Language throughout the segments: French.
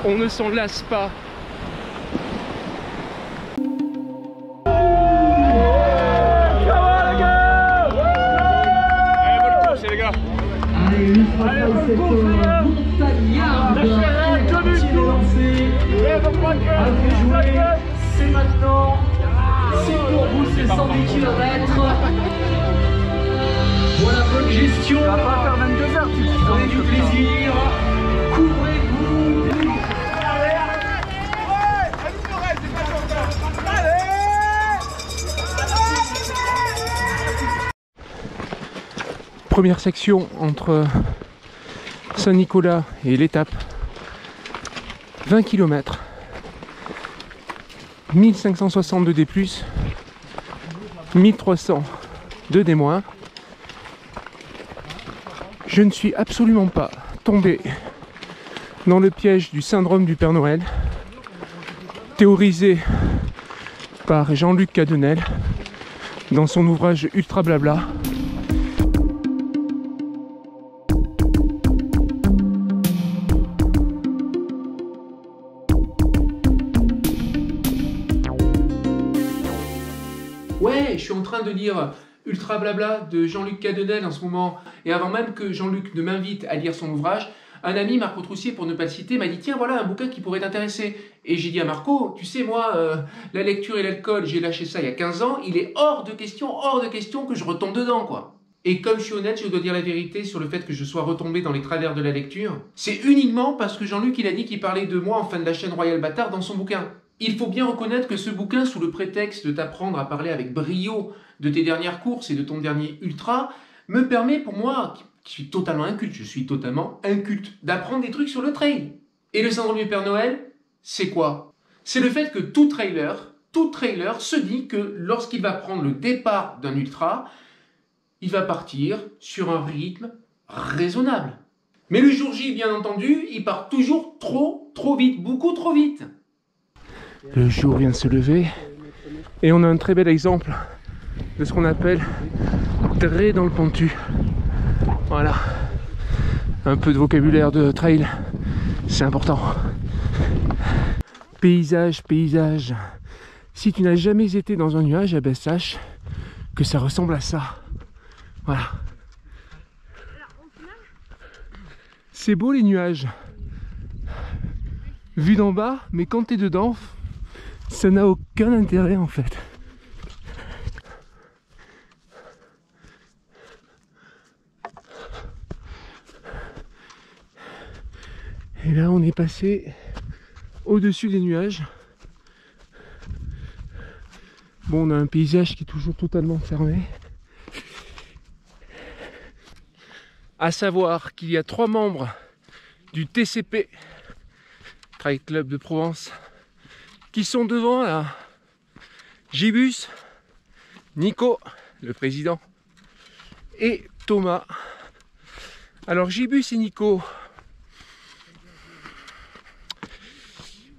On ne s'en lasse pas. Allez, bonne course les gars. C'est maintenant. C'est pour vous, c'est 110 km. Voilà, bonne gestion. Ça va pas faire 22 heures, tu prenez du plaisir. Couvrez-vous. Première section entre Saint-Nicolas et l'étape. 20 km. 1560 de D+, 1300 de D-. Je ne suis absolument pas tombé dans le piège du syndrome du Père Noël, théorisé par Jean-Luc Cadenel dans son ouvrage Ultra Blabla. Ouais, je suis en train de lire Ultra Blabla de Jean-Luc Cadenel en ce moment. Et avant même que Jean-Luc ne m'invite à lire son ouvrage, un ami, Marco Troussier, pour ne pas le citer, m'a dit « Tiens, voilà un bouquin qui pourrait t'intéresser. » Et j'ai dit à Marco, tu sais, moi, la lecture et l'alcool, j'ai lâché ça il y a 15 ans, il est hors de question que je retombe dedans, quoi. Et comme je suis honnête, je dois dire la vérité sur le fait que je sois retombé dans les travers de la lecture. C'est uniquement parce que Jean-Luc, il a dit qu'il parlait de moi en fin de la chaîne Royal Bâtard dans son bouquin. Il faut bien reconnaître que ce bouquin, sous le prétexte de t'apprendre à parler avec brio de tes dernières courses et de ton dernier ultra, me permet pour moi, qui suis totalement inculte, d'apprendre des trucs sur le trail. Et le syndrome du Père Noël, c'est quoi? C'est le fait que tout trailer se dit que lorsqu'il va prendre le départ d'un ultra, il va partir sur un rythme raisonnable. Mais le jour J, bien entendu, il part toujours trop vite, beaucoup trop vite. Le jour vient de se lever et on a un très bel exemple de ce qu'on appelle trail dans le pentu. Voilà, un peu de vocabulaire de trail, c'est important. Paysage. Si tu n'as jamais été dans un nuage, eh ben sache que ça ressemble à ça. Voilà. C'est beau les nuages. Vu d'en bas, mais quand t'es dedans, ça n'a aucun intérêt en fait. Et là on est passé au-dessus des nuages. Bon, on a un paysage qui est toujours totalement fermé. À savoir qu'il y a 3 membres du TCP, Trail Club de Provence, qui sont devant là. Gibus, Nico, le président, et Thomas. Alors Gibus et Nico,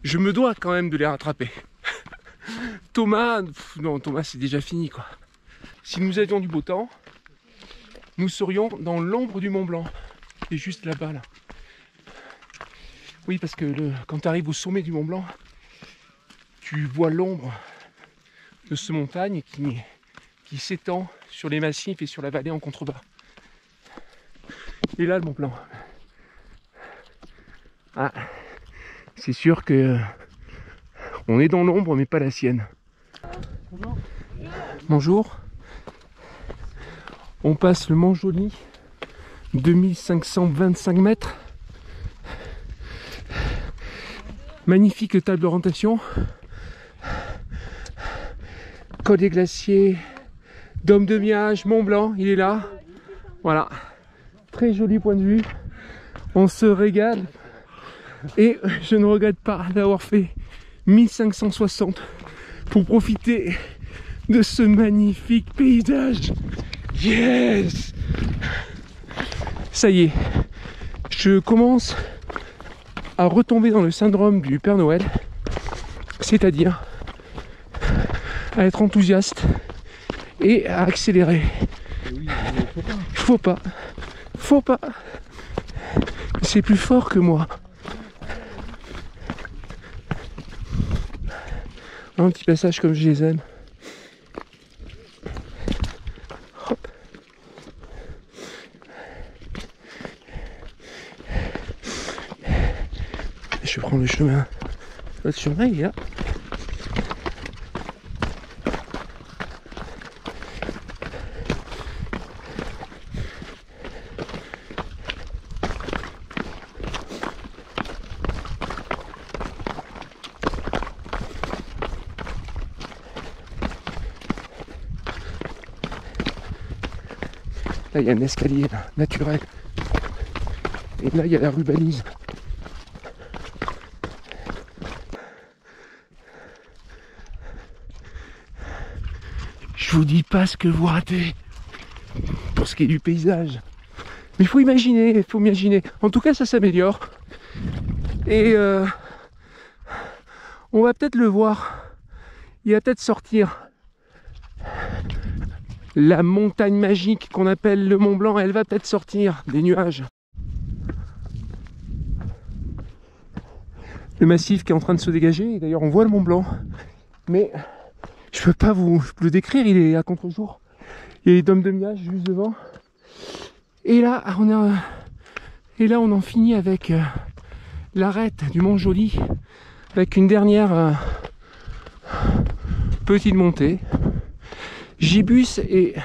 je me dois quand même de les rattraper. Thomas, non, Thomas c'est déjà fini quoi. Si nous avions du beau temps, nous serions dans l'ombre du Mont Blanc. Et juste là-bas là. Oui, parce que quand tu arrives au sommet du Mont Blanc, tu vois l'ombre de ce montagne qui s'étend sur les massifs et sur la vallée en contrebas. Et là le Mont Blanc. Ah, c'est sûr que on est dans l'ombre mais pas la sienne. Bonjour. Bonjour. On passe le Mont Joli, 2525 mètres. Magnifique table d'orientation. Col des Glaciers, Dôme de Miage, Mont Blanc, il est là. Voilà. Très joli point de vue. On se régale. Et je ne regrette pas d'avoir fait 1560 pour profiter de ce magnifique paysage. Yes! Ça y est, je commence à retomber dans le syndrome du Père Noël, c'est-à-dire à être enthousiaste et à accélérer. Faut pas. C'est plus fort que moi. Un petit passage comme je les aime. Hop. Je prends le chemin. L'autre chemin, il est là. Là, il y a un escalier là, naturel. Et là, il y a la rue Balise. Je vous dis pas ce que vous ratez pour ce qui est du paysage. Mais il faut imaginer, En tout cas, ça s'améliore. Et on va peut-être le voir. Il va peut-être sortir. La montagne magique qu'on appelle le Mont Blanc, elle va peut-être sortir des nuages. Le massif qui est en train de se dégager, d'ailleurs on voit le Mont Blanc, mais je peux pas vous le décrire, il est à contre-jour. Il y a les dômes de Miage juste devant. Et là, on en finit avec l'arête du Mont Joli, avec une dernière petite montée. Gibus est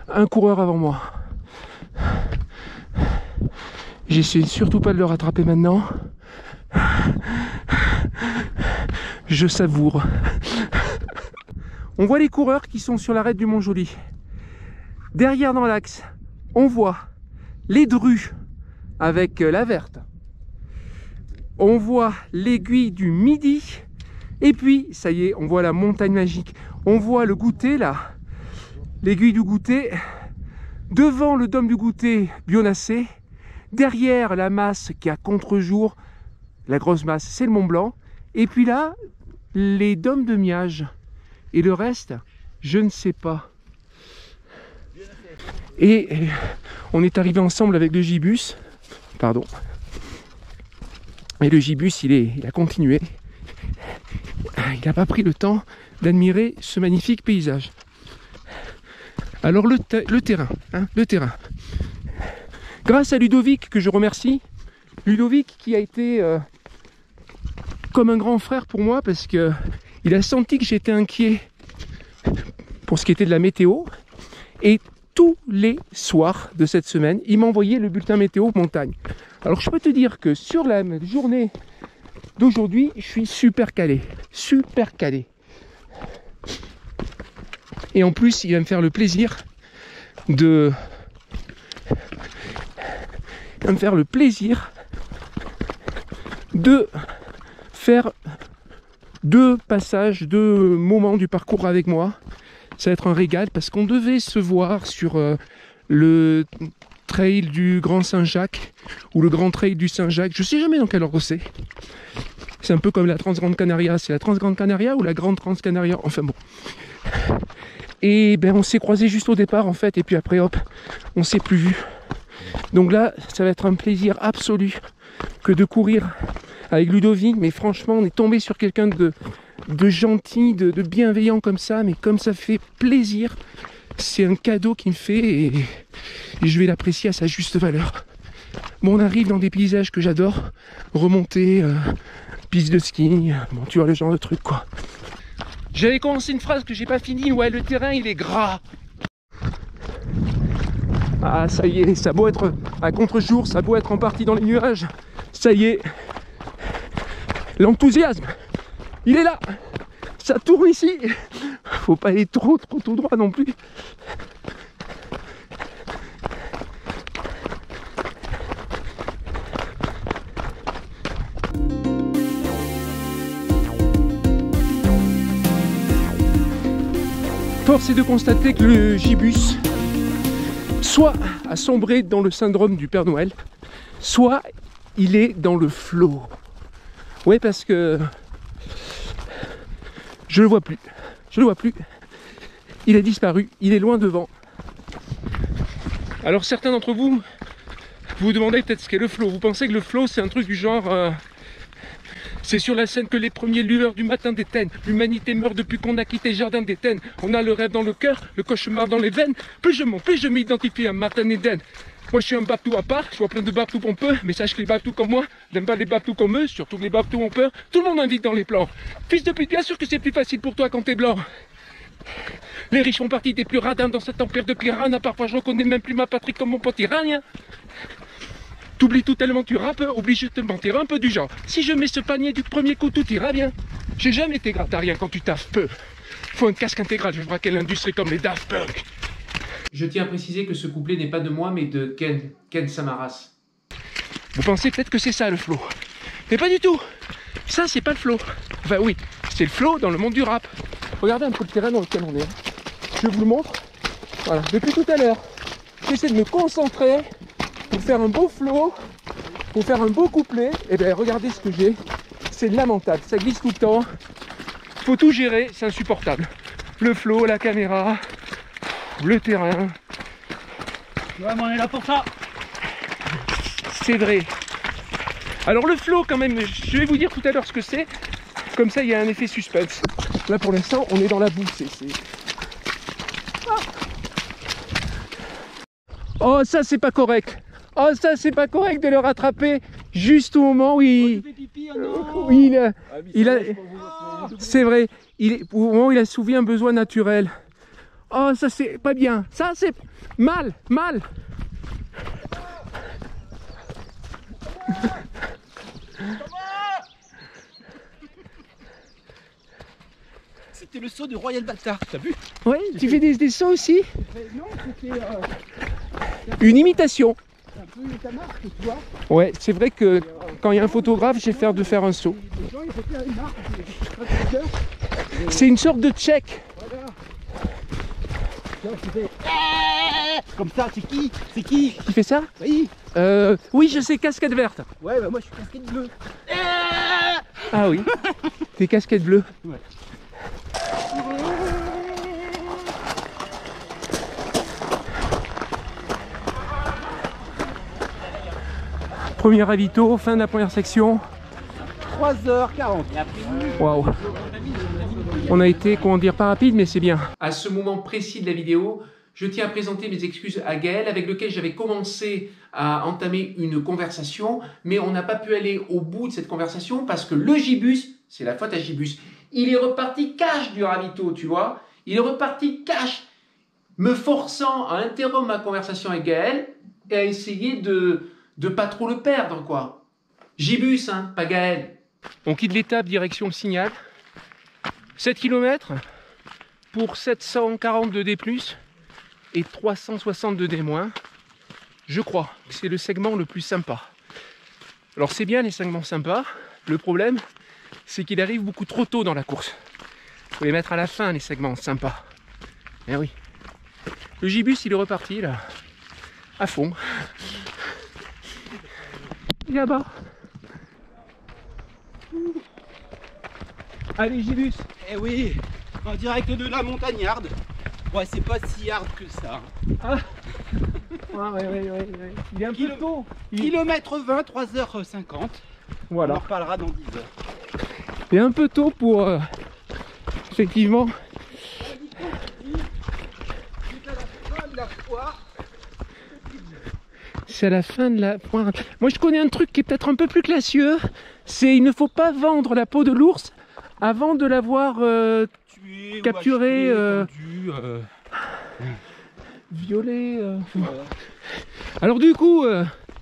un coureur avant moi. J'essaie surtout pas de le rattraper maintenant. Je savoure. On voit les coureurs qui sont sur l'arête du Mont Joli. Derrière dans l'axe, on voit les drues avec la verte. On voit l'aiguille du Midi. Et puis, ça y est, on voit la montagne magique. On voit le goûter là, l'aiguille du goûter. Devant le dôme du goûter, Bionnassé. Derrière la masse qui est à contre-jour, la grosse masse, c'est le Mont Blanc. Et puis là, les dômes de Miage. Et le reste, je ne sais pas. Et on est arrivé ensemble avec le Gibus. Pardon. Et le Gibus, il a continué. Il n'a pas pris le temps d'admirer ce magnifique paysage. Alors le terrain, le terrain. Grâce à Ludovic, que je remercie, Ludovic qui a été comme un grand frère pour moi, parce que il a senti que j'étais inquiet pour ce qui était de la météo, et tous les soirs de cette semaine, il m'envoyait le bulletin météo montagne. Alors je peux te dire que sur la journée d'aujourd'hui, je suis super calé. Super calé. Et en plus, il va me faire le plaisir de... faire 2 passages, 2 moments du parcours avec moi. Ça va être un régal parce qu'on devait se voir sur le trail du Grand Saint-Jacques ou le Grand Trail du Saint-Jacques. Je sais jamais dans quel ordre c'est. C'est un peu comme la Transgrande Canaria. C'est la Transgrande Canaria ou la Grande Transcanaria? Enfin bon. Et ben on s'est croisés juste au départ en fait. Et puis après hop, on s'est plus vu. Donc là, ça va être un plaisir absolu que de courir avec Ludovic. Mais franchement, on est tombé sur quelqu'un de gentil, de bienveillant comme ça. Mais comme ça fait plaisir, c'est un cadeau qu'il me fait et je vais l'apprécier à sa juste valeur. Bon, on arrive dans des paysages que j'adore. Remonter, piste de ski, bon, tu vois le genre de truc quoi. J'avais commencé une phrase que j'ai pas finie. Ouais, le terrain il est gras. Ah ça y est, ça a beau être à contre-jour, ça a beau être en partie dans les nuages, ça y est, l'enthousiasme, il est là, ça tourne ici, faut pas aller trop tout droit non plus. Force est de constater que le Gibus soit a sombré dans le syndrome du Père Noël, soit il est dans le flow. Ouais, parce que je le vois plus. Je le vois plus. Il a disparu. Il est loin devant. Alors certains d'entre vous vous demandez peut-être ce qu'est le flow. Vous pensez que le flow c'est un truc du genre C'est sur la scène que les premiers lueurs du matin déteignent. L'humanité meurt depuis qu'on a quitté le jardin d'Éden. On a le rêve dans le cœur, le cauchemar dans les veines. Plus je monte, plus je m'identifie à Martin Eden. Moi je suis un babtou à part, je vois plein de babtous pompeux, mais sache que les babtous comme moi n'aiment pas les babtous comme eux, surtout que les babtous ont peur. Tout le monde invite dans les plans. Fils de pute, bien sûr que c'est plus facile pour toi quand t'es blanc. Les riches font partie des plus radins dans cet empire de piranha. Parfois je reconnais même plus ma patrie comme mon pote iranien. T'oublies tout tellement tu rappes, oublie juste de mentir un peu du genre. Si je mets ce panier du premier coup, tout ira bien. J'ai jamais été gratarien quand tu taffes peu. Faut un casque intégral, je vais braquer l'industrie comme les Daft Punk. Je tiens à préciser que ce couplet n'est pas de moi, mais de Ken Samaras. Vous pensez peut-être que c'est ça le flow. Mais pas du tout. Ça, c'est pas le flow. Enfin oui, c'est le flow dans le monde du rap. Regardez un peu le terrain dans lequel on est. Je vous le montre. Voilà, depuis tout à l'heure, j'essaie de me concentrer pour faire un beau flow, pour faire un beau couplet. Et bien regardez ce que j'ai. C'est lamentable, ça glisse tout le temps. Faut tout gérer, c'est insupportable. Le flow, la caméra, le terrain. Ouais, mais on est là pour ça. C'est vrai. Alors le flow quand même, je vais vous dire tout à l'heure ce que c'est. Comme ça il y a un effet suspense. Là pour l'instant on est dans la boue. Ah. Oh ça c'est pas correct. Oh ça c'est pas correct de le rattraper juste au moment où il... Oui, c'est vrai. Au moment où il a soulevé un besoin naturel. Oh ça c'est pas bien. Ça c'est mal. C'était le saut du Royal Bâtard, t'as vu? Ouais, tu fais des sauts aussi? Non, c'était une imitation. un peu ta marque, tu vois. Ouais, c'est vrai que quand il y a un photographe, j'ai faire un saut. Les gens, ils font faire une marque. C'est une sorte de check. Voilà. Comme ça, c'est qui? C'est qui? Qui fait ça? Oui. Oui, je sais, casquette verte. Ouais, bah moi je suis casquette bleue. Ah oui, t'es casquette bleue. Ouais. Premier ravito, fin de la première section. 3h40. Waouh. On a été, comment dire, pas rapide, mais c'est bien. À ce moment précis de la vidéo, je tiens à présenter mes excuses à Gaël, avec lequel j'avais commencé à entamer une conversation, mais on n'a pas pu aller au bout de cette conversation parce que le gibus, c'est la faute à Gibus, il est reparti cash du ravito, tu vois. Il est reparti cash, me forçant à interrompre ma conversation avec Gaël et à essayer de pas trop le perdre, quoi. Gibus, hein, pas Gaël. On quitte l'étape direction le Signal. 7 km pour 740 de D+, et 360 de D-. Je crois que c'est le segment le plus sympa. Alors c'est bien les segments sympas. Le problème, c'est qu'il arrive beaucoup trop tôt dans la course. Il faut les mettre à la fin, les segments sympas. Eh oui. Le gibus, il est reparti là, à fond. Là-bas. Allez gibus. Eh oui, en direct de la montagnarde. Ouais, c'est pas si hard que ça. Ah. Ouais. Il est un peu tôt. Kilomètre 20, 3h50. Voilà. On en reparlera dans 10 heures. Il est un peu tôt pour effectivement. C'est à la fin de la foire. Moi je connais un truc qui est peut-être un peu plus classieux. C'est il ne faut pas vendre la peau de l'ours avant de l'avoir capturé, violé. Alors du coup,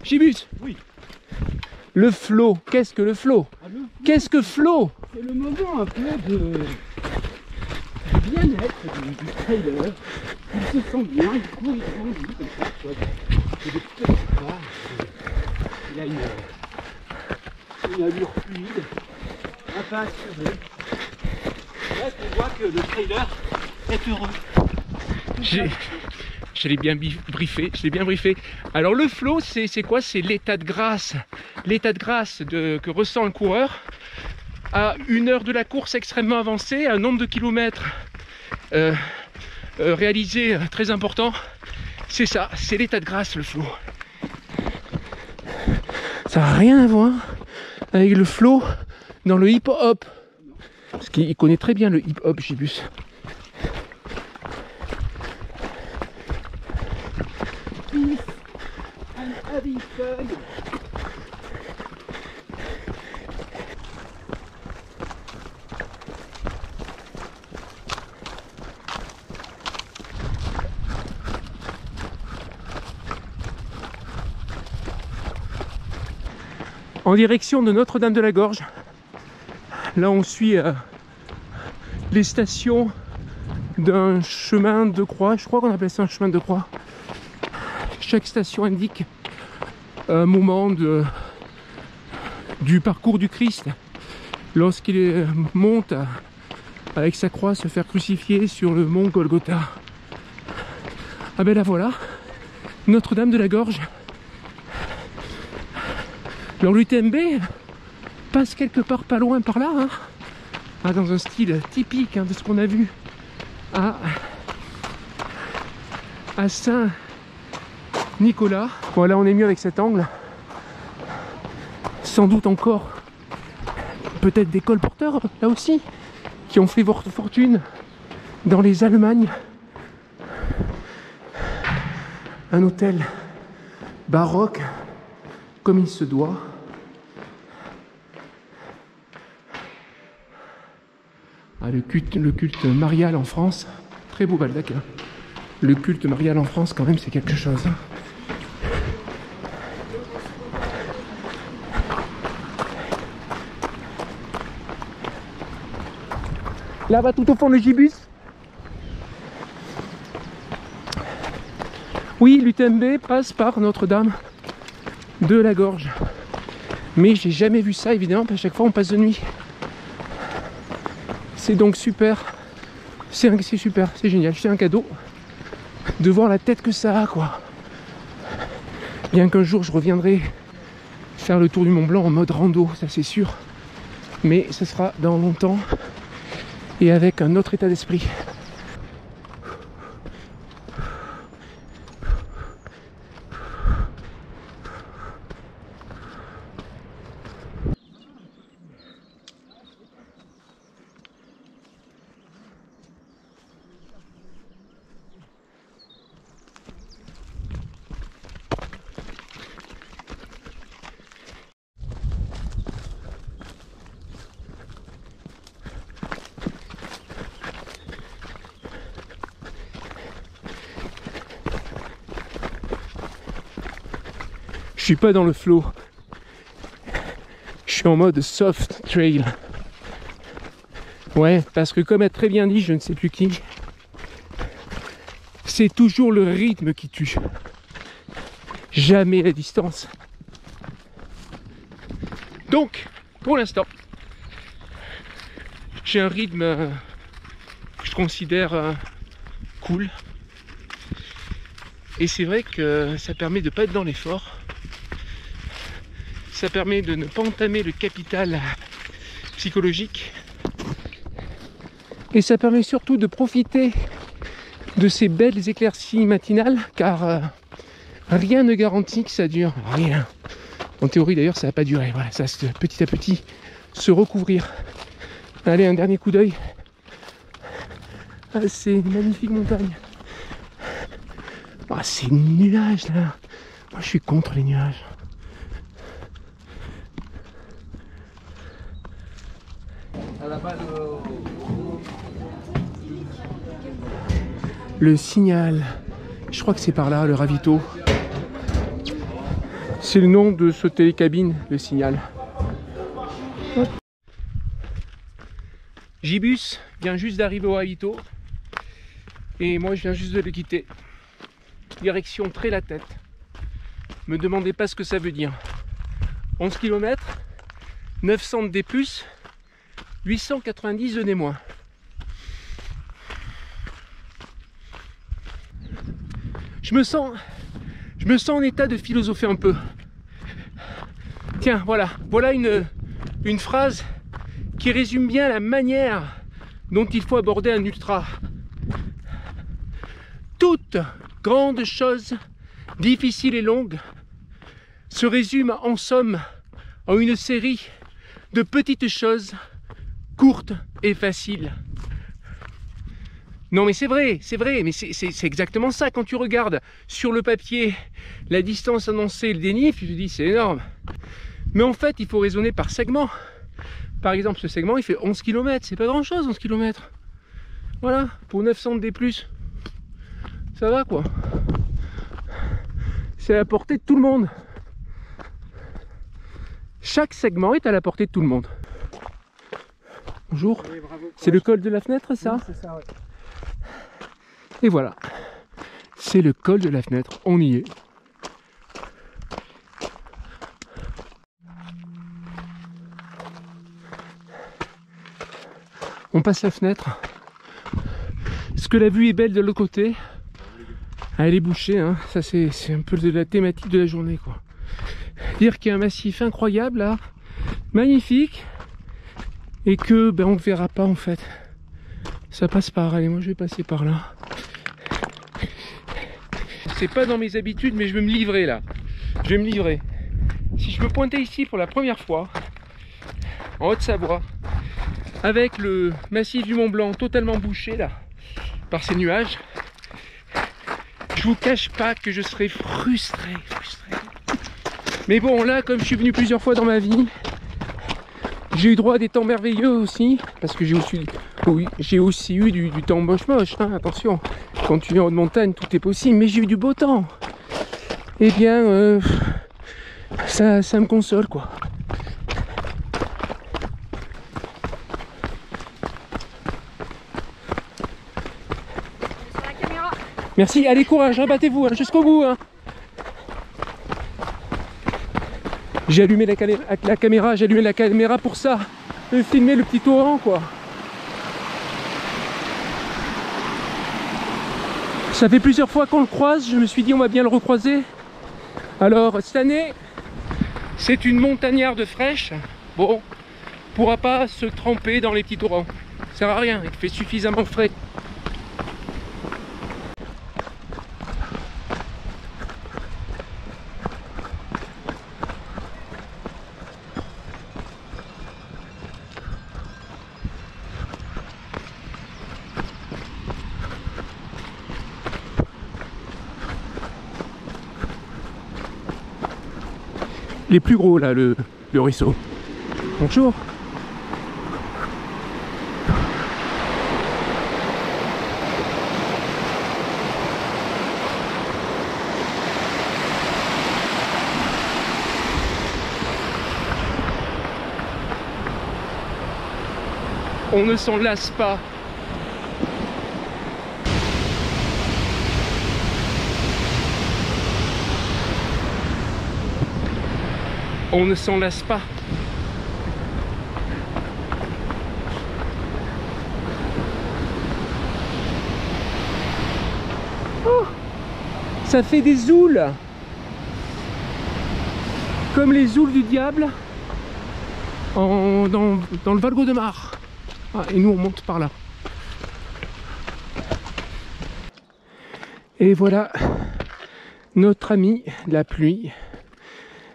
Gibus. Oui. Le flow, qu'est-ce que le flow? Qu'est-ce que flow? C'est le moment un peu de bien-être du trailer. Il se sent bien, il court, il grandit comme ça. Il des petites barres. Il a une allure fluide, un peu assuré. Là, on voit que le trailer est heureux. Je l'ai bien briefé, Alors le flow, c'est quoi? C'est l'état de grâce. L'état de grâce que ressent le coureur à une heure de la course extrêmement avancée, un nombre de kilomètres réalisé très important. C'est ça, c'est l'état de grâce, le flow. Ça n'a rien à voir avec le flow dans le hip-hop. Parce qu'il connaît très bien le hip-hop, Gibus. Peace and having fun. En direction de Notre-Dame-de-la-Gorge. Là on suit les stations d'un chemin de croix. Je crois qu'on appelle ça un chemin de croix. Chaque station indique un moment du parcours du Christ lorsqu'il monte avec sa croix se faire crucifier sur le mont Golgotha. Ah ben là voilà, Notre-Dame-de-la-Gorge. Alors l'UTMB passe quelque part pas loin par là, hein. Ah, dans un style typique, hein, de ce qu'on a vu à Saint-Nicolas. Voilà, on est mieux avec cet angle. Sans doute encore peut-être des colporteurs là aussi qui ont fait votre fortune dans les Allemagnes. Un hôtel baroque comme il se doit. Ah, le culte marial en France, très beau Balzac, hein. Le culte marial en France quand même c'est quelque chose, hein. Là-bas tout au fond le Gibus. Oui, l'UTMB passe par Notre-Dame de la Gorge. Mais j'ai jamais vu ça évidemment, parce qu'à chaque fois on passe de nuit. C'est donc super. C'est super, c'est génial. C'est un cadeau de voir la tête que ça a, quoi. Bien qu'un jour je reviendrai faire le tour du Mont Blanc en mode rando, ça c'est sûr. Mais ce sera dans longtemps et avec un autre état d'esprit. Je suis pas dans le flow. Je suis en mode soft trail. Ouais, parce que comme a très bien dit je ne sais plus qui, c'est toujours le rythme qui tue. Jamais la distance. Donc, pour l'instant, j'ai un rythme que je considère cool. Et c'est vrai que ça permet de ne pas être dans l'effort. Ça permet de ne pas entamer le capital psychologique. Et ça permet surtout de profiter de ces belles éclaircies matinales, car rien ne garantit que ça dure. Rien. En théorie d'ailleurs ça va pas durer. Voilà, ça va petit à petit se recouvrir. Allez, un dernier coup d'œil à ces magnifiques montagnes. Ah, ces nuages là. Moi je suis contre les nuages. Le Signal, je crois que c'est par là, le ravito. C'est le nom de ce télécabine, le Signal. Hop. Gibus vient juste d'arriver au ravito. Et moi je viens juste de le quitter. Direction Tré-la-Tête. Me demandez pas ce que ça veut dire. 11 km, 900 de D+, 890 de D-. Je me sens en état de philosopher un peu. Tiens, voilà une phrase qui résume bien la manière dont il faut aborder un ultra. Toute grande chose, difficile et longue, se résume en somme en une série de petites choses courtes et faciles. Non mais c'est vrai, mais c'est exactement ça. Quand tu regardes sur le papier la distance annoncée, le dénivelé, tu te dis c'est énorme. Mais en fait, il faut raisonner par segment. Par exemple, ce segment, il fait 11 km. C'est pas grand-chose, 11 km. Voilà, pour 900 D+. Ça va, quoi. C'est à la portée de tout le monde. Chaque segment est à la portée de tout le monde. Bonjour. C'est le col de la fenêtre, ça? Oui, c'est ça, ouais. Et voilà. C'est le col de la fenêtre. On y est. On passe la fenêtre. Est-ce que la vue est belle de l'autre côté? Elle est bouchée, hein. Ça c'est un peu de la thématique de la journée, quoi. Dire qu'il y a un massif incroyable là, magnifique, et que ben on ne verra pas en fait. Ça passe par. Allez, moi je vais passer par là. C'est pas dans mes habitudes, mais je vais me livrer là. Je vais me livrer. Si je me pointais ici pour la première fois, en Haute-Savoie, avec le massif du Mont Blanc totalement bouché là par ces nuages, je vous cache pas que je serais frustré. Mais bon, là, comme je suis venu plusieurs fois dans ma vie, j'ai eu droit à des temps merveilleux aussi, parce que j'ai aussi eu du temps moche, hein, attention. Quand tu viens en haute montagne, tout est possible, mais j'ai eu du beau temps. Eh bien, ça me console, quoi. Merci, allez courage, hein, battez-vous hein, jusqu'au bout. Hein. J'ai allumé la caméra pour ça, filmer le petit torrent quoi. Ça fait plusieurs fois qu'on le croise, je me suis dit on va bien le recroiser. Alors cette année, c'est une montagnarde fraîche, bon, pourra pas se tremper dans les petits torrents, ça sert à rien, il fait suffisamment frais. Les plus gros là, le ruisseau. Bonjour. On ne s'en lasse pas. On ne s'en lasse pas. Oh, ça fait des zoules. Comme les zoules du diable dans le Val-Gaudemar. Ah, et nous on monte par là. Et voilà notre ami la pluie.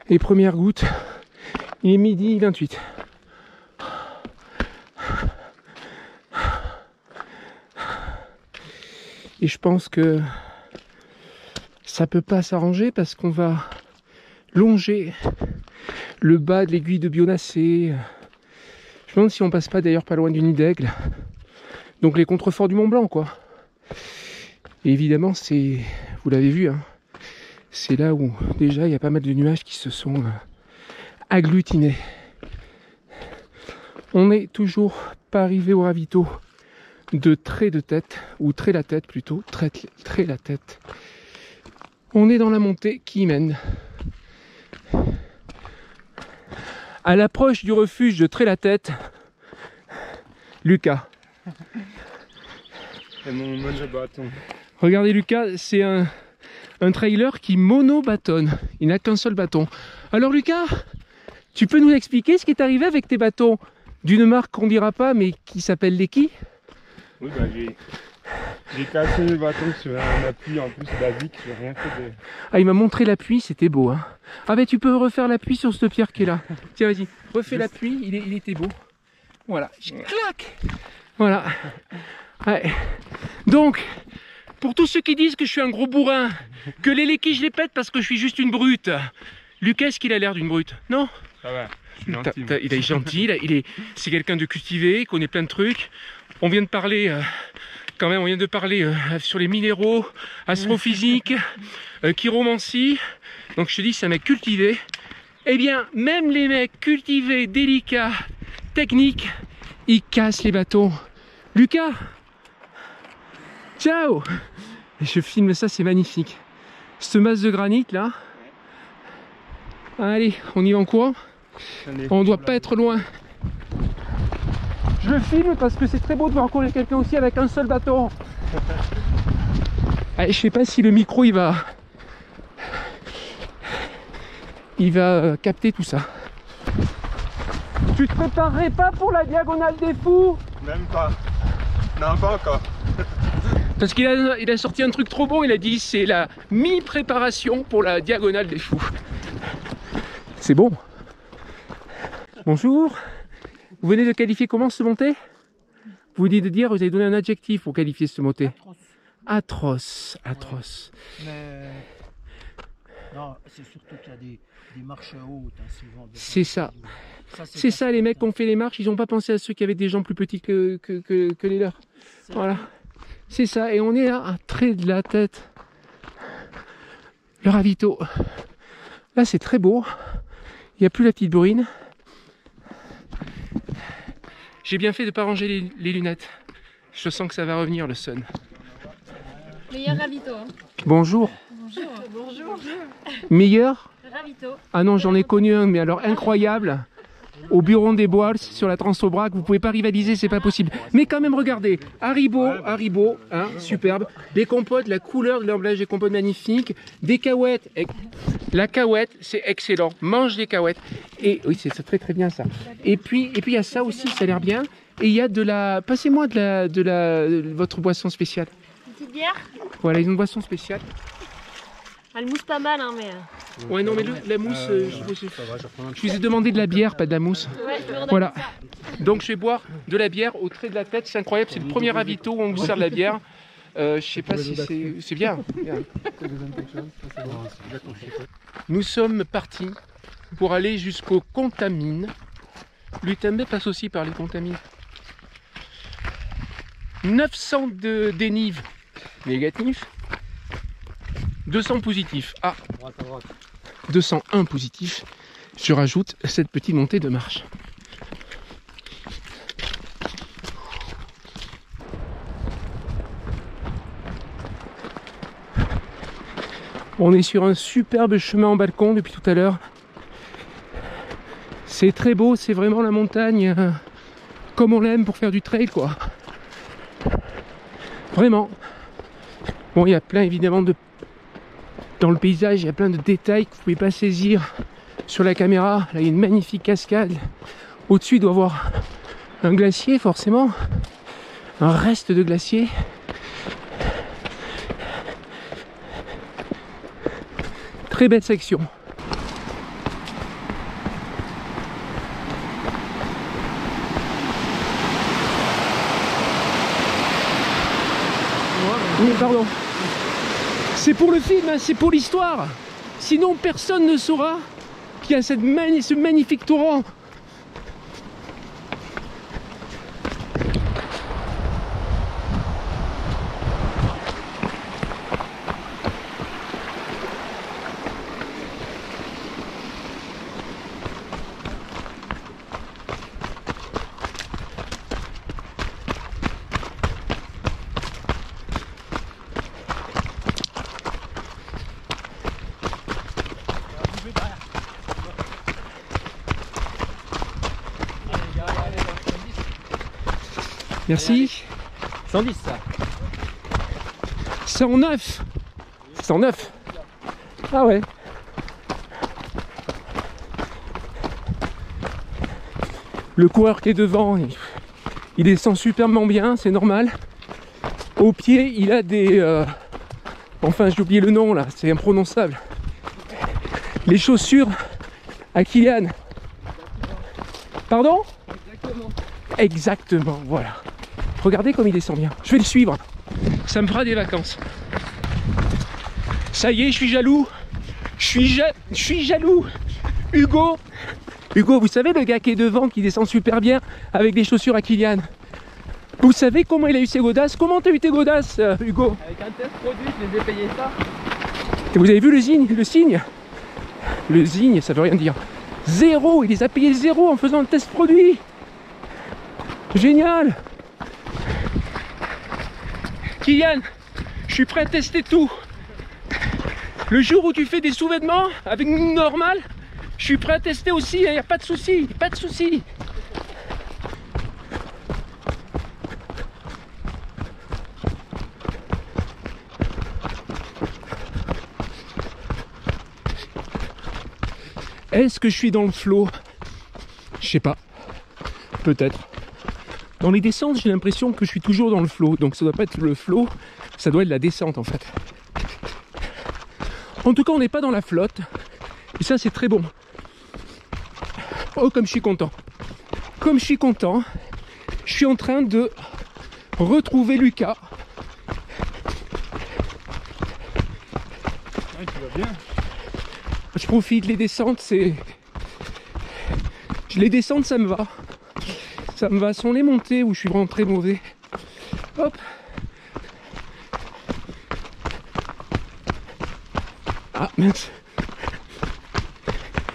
Les premières gouttes, il est midi 28. Et je pense que ça peut pas s'arranger parce qu'on va longer le bas de l'aiguille de Bionnassé. Je me demande si on passe pas d'ailleurs pas loin du Nid d'Aigle. Donc les contreforts du Mont Blanc quoi. Et évidemment c'est, vous l'avez vu hein, c'est là où déjà il y a pas mal de nuages qui se sont agglutinés. On n'est toujours pas arrivé au ravito de Trait de Tête, ou Trait la Tête plutôt, Trait la Tête. On est dans la montée qui mène. À l'approche du refuge de Trait la Tête, Lucas. Et mon monobâton. Regardez Lucas, c'est un trailer qui mono-bâtonne. Il n'a qu'un seul bâton. Alors Lucas, tu peux nous expliquer ce qui est arrivé avec tes bâtons d'une marque qu'on dira pas, mais qui s'appelle Leki? Oui, bah J'ai cassé mes bâtons sur un appui en plus basique, j'ai rien fait de... Ah, il m'a montré l'appui, c'était beau. Hein. Ah ben tu peux refaire l'appui sur cette pierre qui est là. Tiens, vas-y, refais l'appui, il était beau. Voilà, clac. Voilà. Ouais. Donc, pour tous ceux qui disent que je suis un gros bourrin, que les léquis je les pète parce que je suis juste une brute. Lucas, est-ce qu'il a l'air d'une brute? Non? Ça va, je suis gentil. Il est gentil, c'est quelqu'un de cultivé, il connaît plein de trucs. On vient de parler, sur les minéraux, astrophysique, chiromancie. Donc je te dis, c'est un mec cultivé. Eh bien, même les mecs cultivés, délicats, techniques, ils cassent les bateaux. Lucas, ciao. Et je filme ça, c'est magnifique. Cette masse de granit là. Allez, on y va en courant. On doit pas être loin. Je le filme parce que c'est très beau de voir courir quelqu'un aussi avec un seul bâton. Allez, je sais pas si le micro il va capter tout ça. Tu te préparerais pas pour la diagonale des fous? Même pas. Non, pas encore. Parce qu'il a sorti un truc trop beau, il a dit c'est la mi-préparation pour la diagonale des fous. C'est bon. Bonjour. Vous venez de qualifier comment ce montée? Vous venez de dire, vous avez donné un adjectif pour qualifier ce montée. Atroce. Atroce. Ouais. Mais non, c'est surtout qu'il y a des marches hautes. Hein, souvent, c'est ça. C'est ça, les mecs qui ont fait les marches, ils n'ont pas pensé à ceux qui avaient des gens plus petits que les leurs. Voilà. C'est ça, et on est à un trait de la tête. Le ravito. Là, c'est très beau. Il n'y a plus la petite bourrine. J'ai bien fait de ne pas ranger les lunettes. Je sens que ça va revenir, le sun. Meilleur ravito. Hein. Bonjour. Bonjour. Bonjour. Meilleur? Ravito. Ah non, j'en ai connu un, mais alors incroyable. Au Buron des Bois, sur la Transobrac, vous pouvez pas rivaliser, c'est pas possible. Mais quand même, regardez, Haribo, hein, superbe. Des compotes, la couleur de l'emballage des compotes magnifique. Des cahuètes, la cahuète, c'est excellent. Mange des cahuètes. Et oui, c'est très très bien ça. Et puis il y a ça aussi, ça a l'air bien. Et il y a de la, passez-moi votre boisson spéciale. Une petite bière. Voilà, ils ont une boisson spéciale. Elle mousse pas mal, hein, mais. Ouais, non, mais la mousse, je vous ai demandé de la bière, pas de la mousse. Ouais, voilà. Donc je vais boire de la bière au trait de la tête, c'est incroyable, c'est le premier ravito où on vous sert de la bière. Je sais pas si c'est bien. Nous sommes partis pour aller jusqu'aux Contamines. L'UTMB passe aussi par les Contamines. 900 de dénive négatif. 200 positifs. Ah, 201 positifs. Je rajoute cette petite montée de marche. On est sur un superbe chemin en balcon depuis tout à l'heure. C'est très beau, c'est vraiment la montagne comme on l'aime pour faire du trail, quoi. Vraiment. Bon, il y a plein évidemment dans le paysage, il y a plein de détails que vous ne pouvez pas saisir sur la caméra. Là, il y a une magnifique cascade. Au-dessus, il doit y avoir un glacier, forcément. Un reste de glacier. Très belle section. Oui, pardon. C'est pour le film, hein, c'est pour l'histoire. Sinon, personne ne saura qu'il y a ce magnifique torrent. Merci. 110 ça. 109. 109. Ah ouais. Le coureur qui est devant, il descend superbement bien, c'est normal. Au pied, il a des... Enfin, j'ai oublié le nom là, c'est imprononçable. Les chaussures à Kylian. Pardon? Exactement, voilà. Regardez comme il descend bien. Je vais le suivre. Ça me fera des vacances. Ça y est, je suis jaloux. Je suis jaloux. Hugo, vous savez le gars qui est devant, qui descend super bien avec des chaussures à Kylian. Vous savez comment il a eu ses godasses? Comment tu as eu tes godasses, Hugo? Avec un test produit, je les ai payés ça. Et vous avez vu le signe? Le signe, ça veut rien dire. 0, il les a payés 0 en faisant le test produit. Génial. Kylian, je suis prêt à tester tout. Le jour où tu fais des sous-vêtements avec une normale, je suis prêt à tester aussi, il n'y a pas de souci, pas de souci. Est-ce que je suis dans le flow? Je sais pas. Peut-être. Dans les descentes, j'ai l'impression que je suis toujours dans le flow. Donc ça doit pas être le flow, ça doit être la descente en fait. En tout cas, on n'est pas dans la flotte. Et ça, c'est très bon. Oh, comme je suis content. Comme je suis content. Je suis en train de retrouver Lucas. Ouais, tu vas bien. Je profite, les descentes, c'est... Les descentes, ça me va. Ça me va, sans les montées où je suis vraiment très mauvais. Hop. Ah, mince.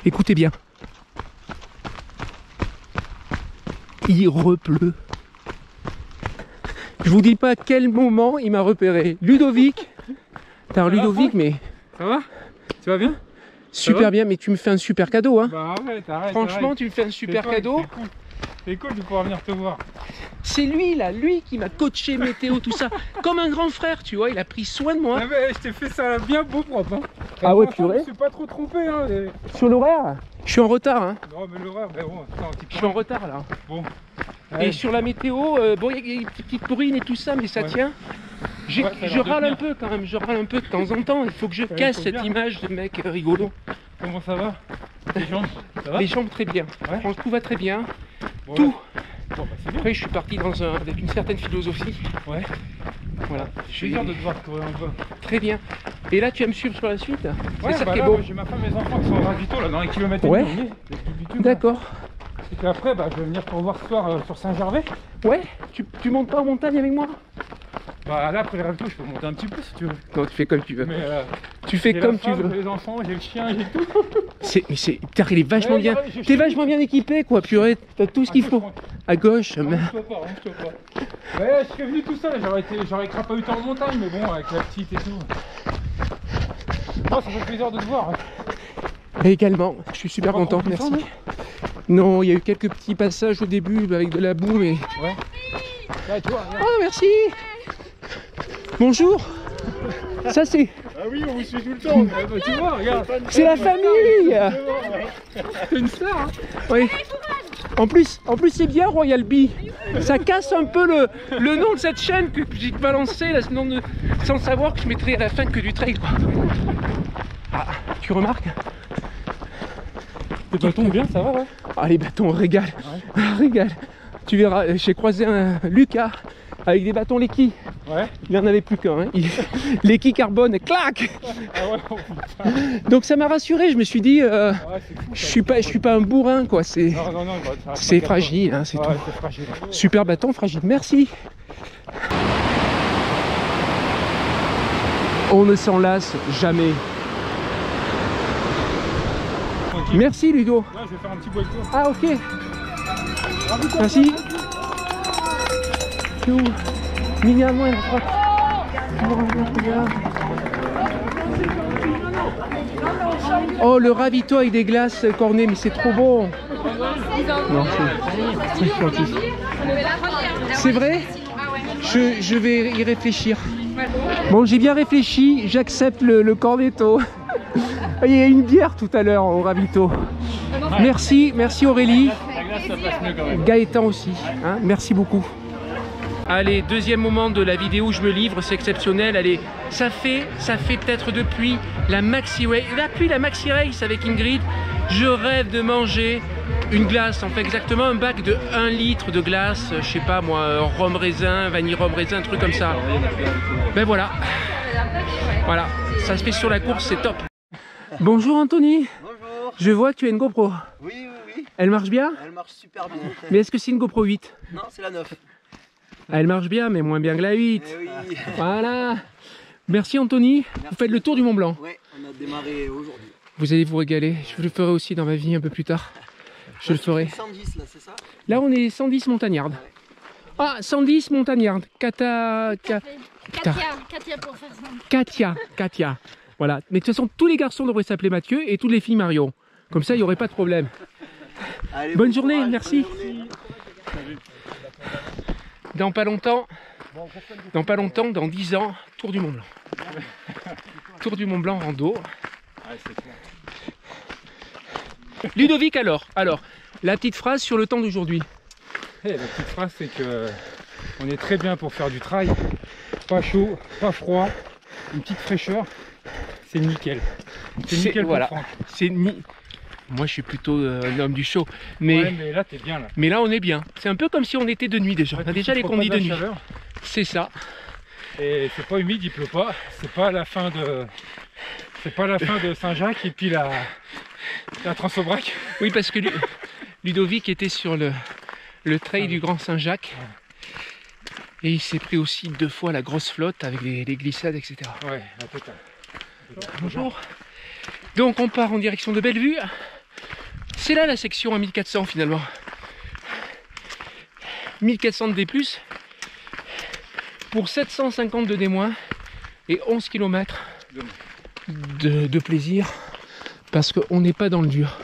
Écoutez bien. Il repleut. Je vous dis pas à quel moment il m'a repéré. Ludovic. T'as Ludovic, mais... Ça va? Tu vas bien? Super bien, mais tu me fais un super cadeau, hein. Bah arrête. Franchement, tu me fais un super cadeau. C'est cool de pouvoir venir te voir. C'est lui là, lui qui m'a coaché météo, tout ça. Comme un grand frère, tu vois, il a pris soin de moi. Ah mais je t'ai fait ça bien beau propre. Hein. Ah ouais, Franchement, purée. Je suis pas trop trompé. Hein, Sur l'horaire, je suis en retard, hein. Non mais l'horaire, mais bon, attends, Je suis en retard là. Bon. Et sur la météo, bon, il y a des petites pourrines et tout ça, mais ça Ouais. tient. Ouais, ça a Je l'air de râle un tenir. peu quand même, je râle un peu de temps en temps. Il faut que je Ouais, casse faut cette bien. image de mec rigolo. Comment ça va? Les jambes, ça va? Les jambes très bien. Ouais. Franchement, tout va très bien. Bon, Tout. ouais. Bon bah c'est bien. Après, je suis parti avec une certaine philosophie. Ouais. Voilà. Je suis fier de te voir courir un peu. Très bien. Et là, tu vas me suivre sur la suite? Ouais, C'est ça bah qui est là, beau. j'ai ma femme et mes enfants qui sont au ravito là dans les kilomètres Ouais. et demi, on y est, avec du bitume, là. D'accord. Et puis après, bah, je vais venir te revoir ce soir sur Saint-Gervais. Ouais, tu montes pas en montagne avec moi? Bah là, après le ravito, je peux monter un petit peu si tu veux. Non, tu fais comme tu veux. Mais Tu fais j'ai comme la tu femme, veux. J'ai les enfants, j'ai le chien, j'ai tout. Putain, il est vachement Ouais, bien. j'ai T'es vachement bien équipé, quoi, purée. T'as tout ce qu'il faut. À gauche, mais... Je peux pas. Ouais, je serais venu tout seul, j'aurais crapahuté en montagne, mais bon, avec la petite et tout. Oh, ça fait plaisir de te voir. Et également, je suis super Pas content, trop merci. puissant, Non, il y a eu quelques petits passages au début avec de la boue, mais... Ouais. Là, tu vois, regarde. Oh, merci. Bonjour. Ça, c'est... Ah oui, on vous suit tout le temps. Bah, tu vois, regarde. C'est la famille. C'est une star, hein. Oui. En plus c'est bien Royal Bee. Ça casse un peu le nom de cette chaîne que j'ai balancé là, sans savoir que je mettrais à la fin que du trail, quoi. Ah, tu remarques? Les bâtons bien, ça va, ouais. Ah, les bâtons, régal. Régal. Tu verras, j'ai croisé un Lucas avec des bâtons Leki. Ouais. Il en avait plus qu'un, hein. Leki carbone, clac. Ah ouais, oh, putain. Donc ça m'a rassuré, je me suis dit, Ouais, c'est fou. je suis pas un bourrin, quoi. C'est Non, bah, ça reste c'est pas fragile, hein, c'est ouais, tout. c'est fragile. Super bâton, fragile. Merci. On ne s'en lasse jamais. Tranquille. Merci Ludo. Là, je vais faire un petit bois de tour. Ah ok. Merci. Tout. Mignon, la frappe. Oh, le ravito avec des glaces cornées, mais c'est trop bon. Non, c'est gentil. C'est vrai? Je vais y réfléchir. Bon, j'ai bien réfléchi, j'accepte le cornetto. Il y a une bière tout à l'heure au ravito. Merci Aurélie. La glace, ça passe mieux quand même. Gaëtan aussi, hein, merci beaucoup. Allez, deuxième moment de la vidéo où je me livre, c'est exceptionnel. Allez, ça fait peut-être depuis la Maxi Race avec Ingrid, je rêve de manger une glace, en fait exactement un bac de 1 litre de glace, je sais pas moi, rhum raisin, vanille rhum raisin, un truc comme ça. Ben voilà. Voilà, ça se fait sur la course, c'est top. Bonjour Anthony. Bonjour. Je vois que tu as une GoPro. Oui. Elle marche bien? Elle marche super bien. Mais est-ce que c'est une GoPro 8? Non, c'est la 9. Elle marche bien, mais moins bien que la 8. Eh oui. Voilà. Merci Anthony. Merci. Vous faites le tour du Mont Blanc. Ouais, on a démarré aujourd'hui. Vous allez vous régaler. Je le ferai aussi dans ma vie un peu plus tard. Je le ferai. 110 là, c'est ça? Là, on est 110 montagnardes. Ah, 110 montagnardes. Katia pour faire ça. Katia. Voilà. Mais de toute façon, tous les garçons devraient s'appeler Mathieu et toutes les filles Marion. Comme ça, il n'y aurait pas de problème. Allez, Bonne bon journée, courage, merci. bonne journée. Dans pas longtemps, dans 10 ans, Tour du Mont Blanc. Tour du Mont Blanc rando. Ludovic alors, la petite phrase sur le temps d'aujourd'hui. La petite phrase, c'est que on est très bien pour faire du trail. Pas chaud, pas froid, une petite fraîcheur, c'est nickel. C'est nickel pour voilà. Franck. Moi je suis plutôt un homme du chaud, mais, Ouais, mais là t'es bien là. mais là on est bien. C'est un peu comme si on était de nuit déjà. Ouais, On a déjà tu les prends conditions pas de la nuit. chaleur. C'est ça. Et c'est pas humide, il pleut pas. C'est pas la fin de. C'est pas la fin de Saint-Jacques et puis la Transobrac. Oui, parce que Ludovic était sur le trail du Grand Saint-Jacques. Et il s'est pris aussi 2 fois la grosse flotte avec les glissades, etc. Ouais, la totale. Bonjour. Donc on part en direction de Bellevue. C'est là la section à 1400 finalement. 1400 de D+, pour 750 de D- et 11 km de plaisir. Parce qu'on n'est pas dans le dur.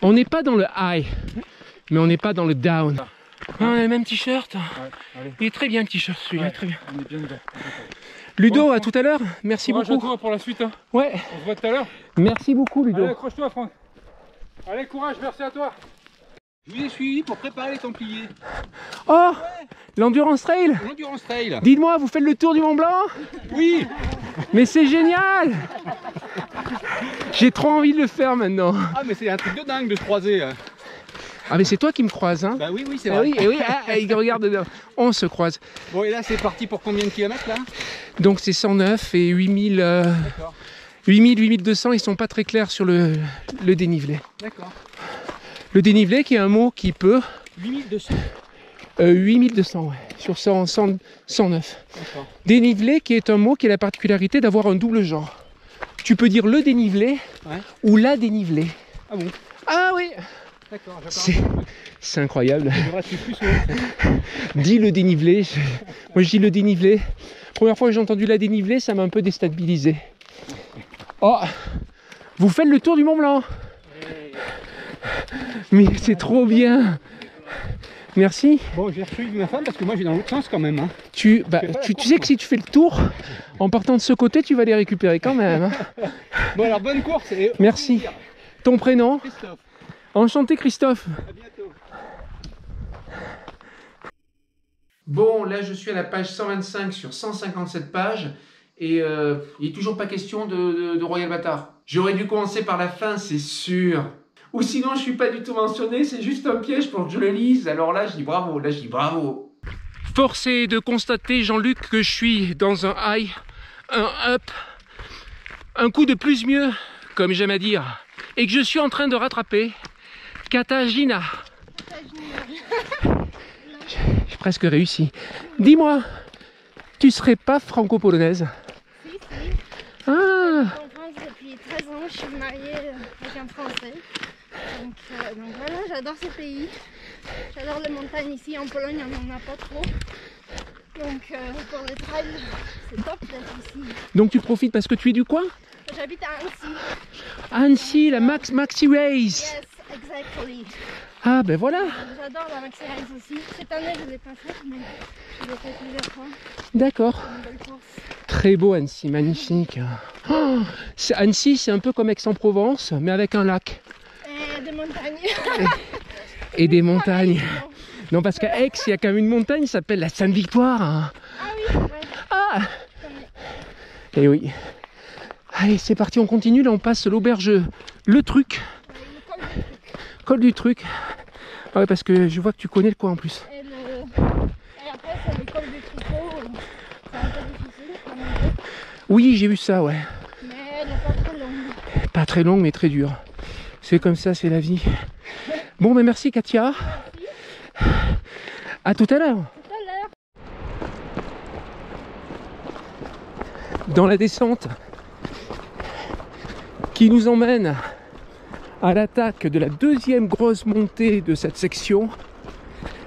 On n'est pas dans le high, mais on n'est pas dans le down. Ah, on a le même t-shirt. Allez. Il est très bien le t-shirt celui-là, Ouais, très bien. on est bien dedans. Ludo, Bon, à tout à l'heure. Merci Courage à beaucoup. toi pour la suite. Hein. Ouais, On se voit tout à l'heure. merci beaucoup Ludo. Allez, accroche-toi, Franck. Allez, courage, merci à toi. Je vous ai suivi pour préparer les Templiers. Oh, l'Endurance Trail. L'Endurance Trail. Dites-moi, vous faites le tour du Mont Blanc? Oui. Mais c'est génial! J'ai trop envie de le faire maintenant. Ah mais c'est un truc de dingue de se croiser. Ah mais c'est toi qui me croises, hein? Bah oui, c'est Ah vrai. oui, et oui, regarde, on se croise. Bon et là c'est parti pour combien de kilomètres là? Donc c'est 109 et 8000, D'accord. 8200, ils sont pas très clairs sur le dénivelé. D'accord. Le dénivelé qui est un mot qui peut... 8200. 8200, ouais, sur 109. D'accord. Dénivelé qui est un mot qui a la particularité d'avoir un double genre. Tu peux dire le dénivelé ou la dénivelée. Ah bon? Ah oui! D'accord, C'est incroyable. je devrais être plus haut. Dis le dénivelé. Moi je dis le dénivelé. Première fois que j'ai entendu la dénivelée, ça m'a un peu déstabilisé. Oh! Vous faites le tour du Mont Blanc? Mais c'est trop bien! Merci. Bon, je vais suivre ma femme parce que moi j'ai dans l'autre sens quand même. Hein. Tu sais que si tu fais le tour, en partant de ce côté, tu vas les récupérer quand même. Hein. Bon alors bonne course et Merci. Ton prénom? Christophe. Enchanté Christophe. À bientôt. Bon, là je suis à la page 125 sur 157 pages et il n'est toujours pas question de Royal Bâtard. J'aurais dû commencer par la fin, c'est sûr. Ou sinon je suis pas du tout mentionné, c'est juste un piège pour que je le lise. Alors là je dis bravo, Force est de constater, Jean-Luc, que je suis dans un high, un up, un coup de plus mieux, comme j'aime à dire, et que je suis en train de rattraper Katarzyna. J'ai presque réussi. Dis-moi, tu serais pas franco-polonaise? Si. Ah, En France depuis 13 ans, je suis mariée avec un Français. Donc voilà, j'adore ce pays. J'adore les montagnes ici. En Pologne, on n'en a pas trop. Donc pour les trails, c'est top d'être ici. donc tu profites parce que tu es du coin? J'habite à Annecy. Annecy, la Maxi Race. Yes, exactly. Ah ben voilà, J'adore la Maxi Race aussi. Cette année, je ne l'ai pas faite, mais je l'ai fait plusieurs fois. d'accord. Une belle course. Très beau Annecy, magnifique. Oh, Annecy, c'est un peu comme Aix-en-Provence, mais avec un lac Et des montagnes. et des montagnes. Non, parce qu'à Aix, il y a quand même une montagne qui s'appelle la Sainte-Victoire. Hein. Ah oui, c'est vrai. Ah! Et oui. Allez, c'est parti, on continue. Là, on passe l'auberge Le Truc. Le Col du Truc. Ah ouais, parce que je vois que tu connais le coin en plus. Et après, c'est le col du Tricot. C'est un peu difficile à monter. Oui, j'ai vu ça, ouais. Mais elle n'est pas trop longue. Pas très longue, mais très dure. C'est comme ça, c'est la vie. Bon, ben merci Katia. À tout à l'heure. Tout à l'heure. Dans la descente qui nous emmène à l'attaque de la deuxième grosse montée de cette section,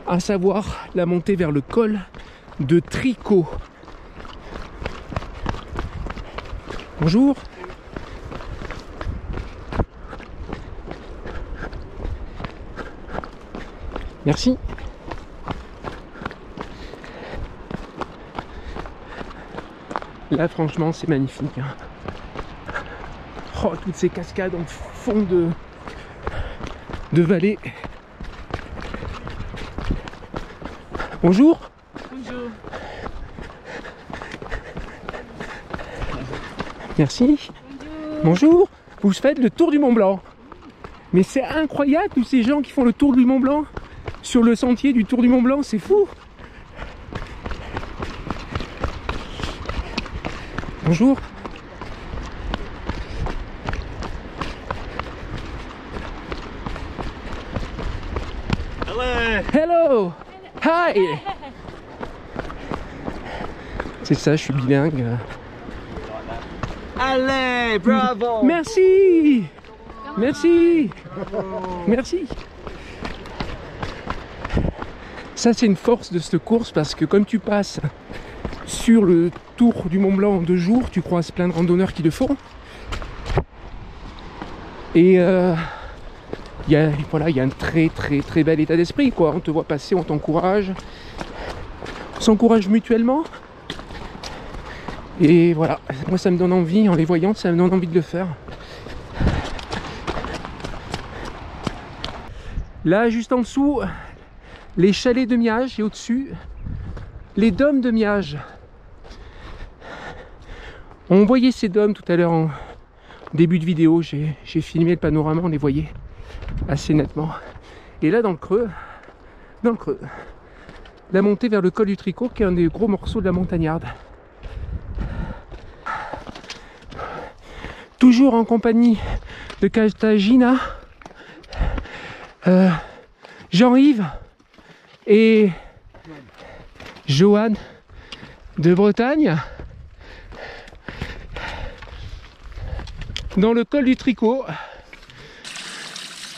à savoir la montée vers le col de Tricot. Bonjour. Merci. Là, franchement, c'est magnifique. Hein. Oh, toutes ces cascades en fond de vallée. Bonjour. Bonjour. Merci. Bonjour. Vous faites le tour du Mont Blanc. Mais c'est incroyable tous ces gens qui font le tour du Mont Blanc sur le sentier du Tour du Mont Blanc, c'est fou. Bonjour. Hello. Hi. C'est ça, je suis bilingue. Allez, bravo. Merci. Merci. Merci. Ça, c'est une force de cette course parce que comme tu passes sur le Tour du Mont Blanc en 2 jours, tu croises plein de randonneurs qui le font. Et voilà, il y a un très bel état d'esprit, quoi. On te voit passer, on t'encourage. On s'encourage mutuellement. Et voilà, moi ça me donne envie, en les voyant, ça me donne envie de le faire. Là, juste en dessous, les chalets de Miage, et au-dessus, les dômes de Miage. On voyait ces dômes tout à l'heure en début de vidéo, j'ai filmé le panorama, on les voyait assez nettement. Et là, dans le creux, la montée vers le col du Tricot, qui est un des gros morceaux de la montagnarde. Toujours en compagnie de Katarzyna, Jean-Yves et Joanne de Bretagne, dans le col du Tricot.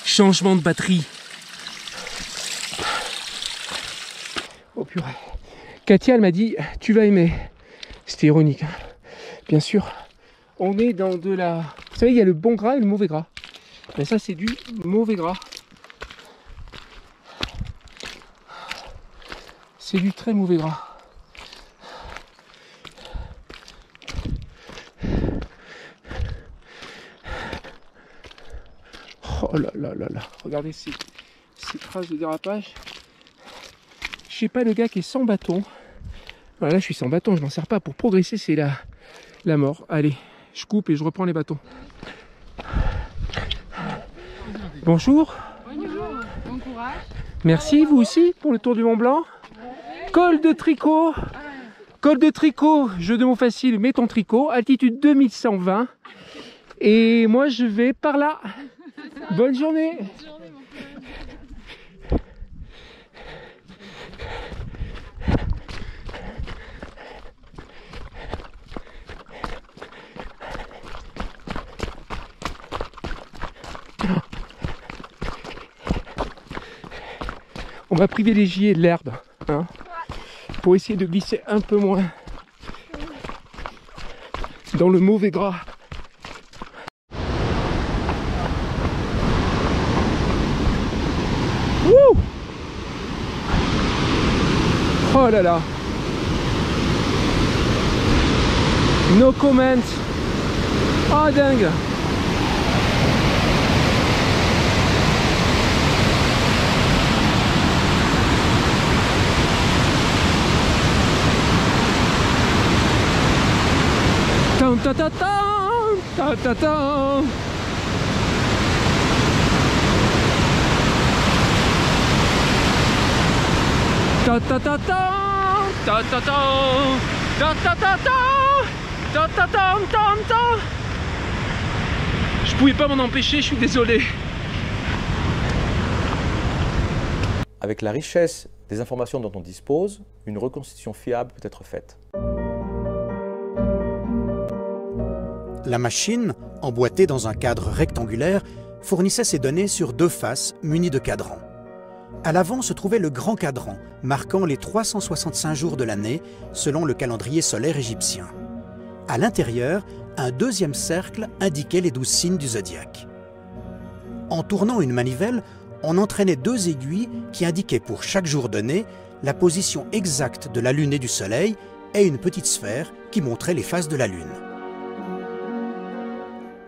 Changement de batterie. Oh purée. Katia, elle m'a dit tu vas aimer. C'était ironique, hein. Bien sûr. On est dans de la... Vous savez, il y a le bon gras et le mauvais gras. Mais ça, c'est du mauvais gras. C'est du très mauvais gras. Oh là là là là. Regardez ces traces de dérapage. Je sais pas, le gars qui est sans bâton. Voilà, là, je suis sans bâton, je m'en sers pas. Pour progresser, c'est la mort. Allez. Je coupe et je reprends les bâtons. Bonjour. Bonjour, bon courage. Merci, vous aussi, pour le Tour du Mont Blanc. Col de Tricot. Col de Tricot, jeu de mots facile, mets ton tricot. Altitude 2120. Et moi, je vais par là. Bonne journée. On va privilégier l'herbe, hein, pour essayer de glisser un peu moins dans le mauvais gras. Wouh! Oh là là! No comment! Oh dingue! ta ta ta ta ta. Ta ta ta ta ta ta ta ta ta ta ta ta ta ta ta. Je pouvais pas m'en empêcher, je suis désolé. Avec la richesse des informations dont on dispose, une reconstitution fiable peut être faite. La machine, emboîtée dans un cadre rectangulaire, fournissait ces données sur deux faces munies de cadrans. À l'avant se trouvait le grand cadran, marquant les 365 jours de l'année, selon le calendrier solaire égyptien. À l'intérieur, un deuxième cercle indiquait les 12 signes du zodiaque. En tournant une manivelle, on entraînait deux aiguilles qui indiquaient pour chaque jour donné la position exacte de la Lune et du Soleil et une petite sphère qui montrait les phases de la Lune.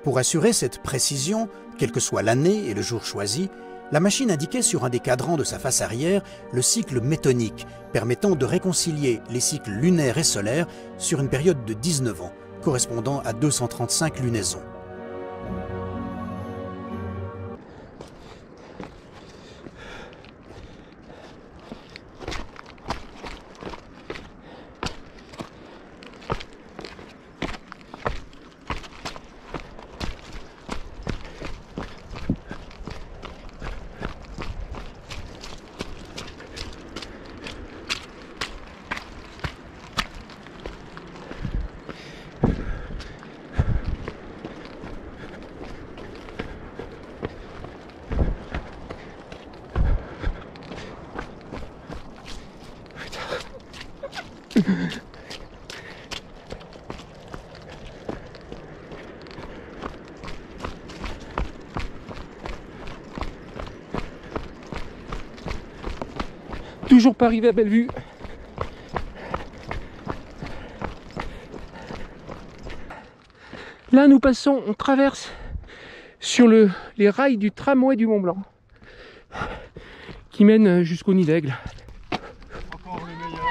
Pour assurer cette précision, quelle que soit l'année et le jour choisi, la machine indiquait sur un des cadrans de sa face arrière le cycle métonique, permettant de réconcilier les cycles lunaires et solaires sur une période de 19 ans, correspondant à 235 lunaisons. Toujours pas arrivé à Bellevue. Là nous passons, on traverse sur les rails du tramway du Mont Blanc qui mène jusqu'au Nid d'Aigle. Encore le meilleur.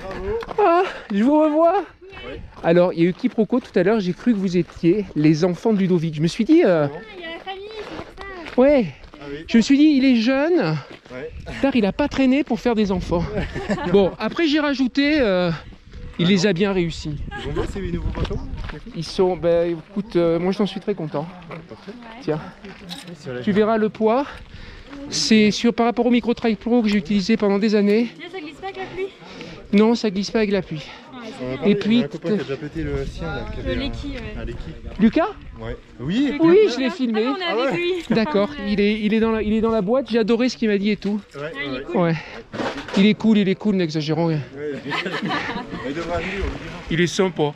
Bravo. Ah, je vous revois. Oui. Alors il y a eu quiproquo tout à l'heure, j'ai cru que vous étiez les enfants de Ludovic. Je me suis dit... Il y a la famille, c'est pour ça. Ouais. Ah oui. Je me suis dit, il est jeune, Ouais. tard il a pas traîné pour faire des enfants. Bon, après j'ai rajouté, il les a bien réussis. Ils vont bien ces nouveaux bateaux? Ils sont, ben écoute, moi j'en suis très content. Tiens, tu verras le poids. C'est par rapport au Micro Trail Pro que j'ai utilisé pendant des années. Ça glisse pas avec la pluie? Non, ça glisse pas avec la pluie. Et puis, un copain qui a déjà pété le sien là, qui avait Le Leki, ouais. un Leki. Lucas? Ouais. Oui. Oui, je l'ai filmé. On est avec lui. D'accord, il est dans la boîte, j'ai adoré ce qu'il m'a dit et tout. Ouais, il est ouais. cool. Ouais. Il est cool, n'exagérons rien. Ouais. Il devra venir, on lui dira. Il est sympa.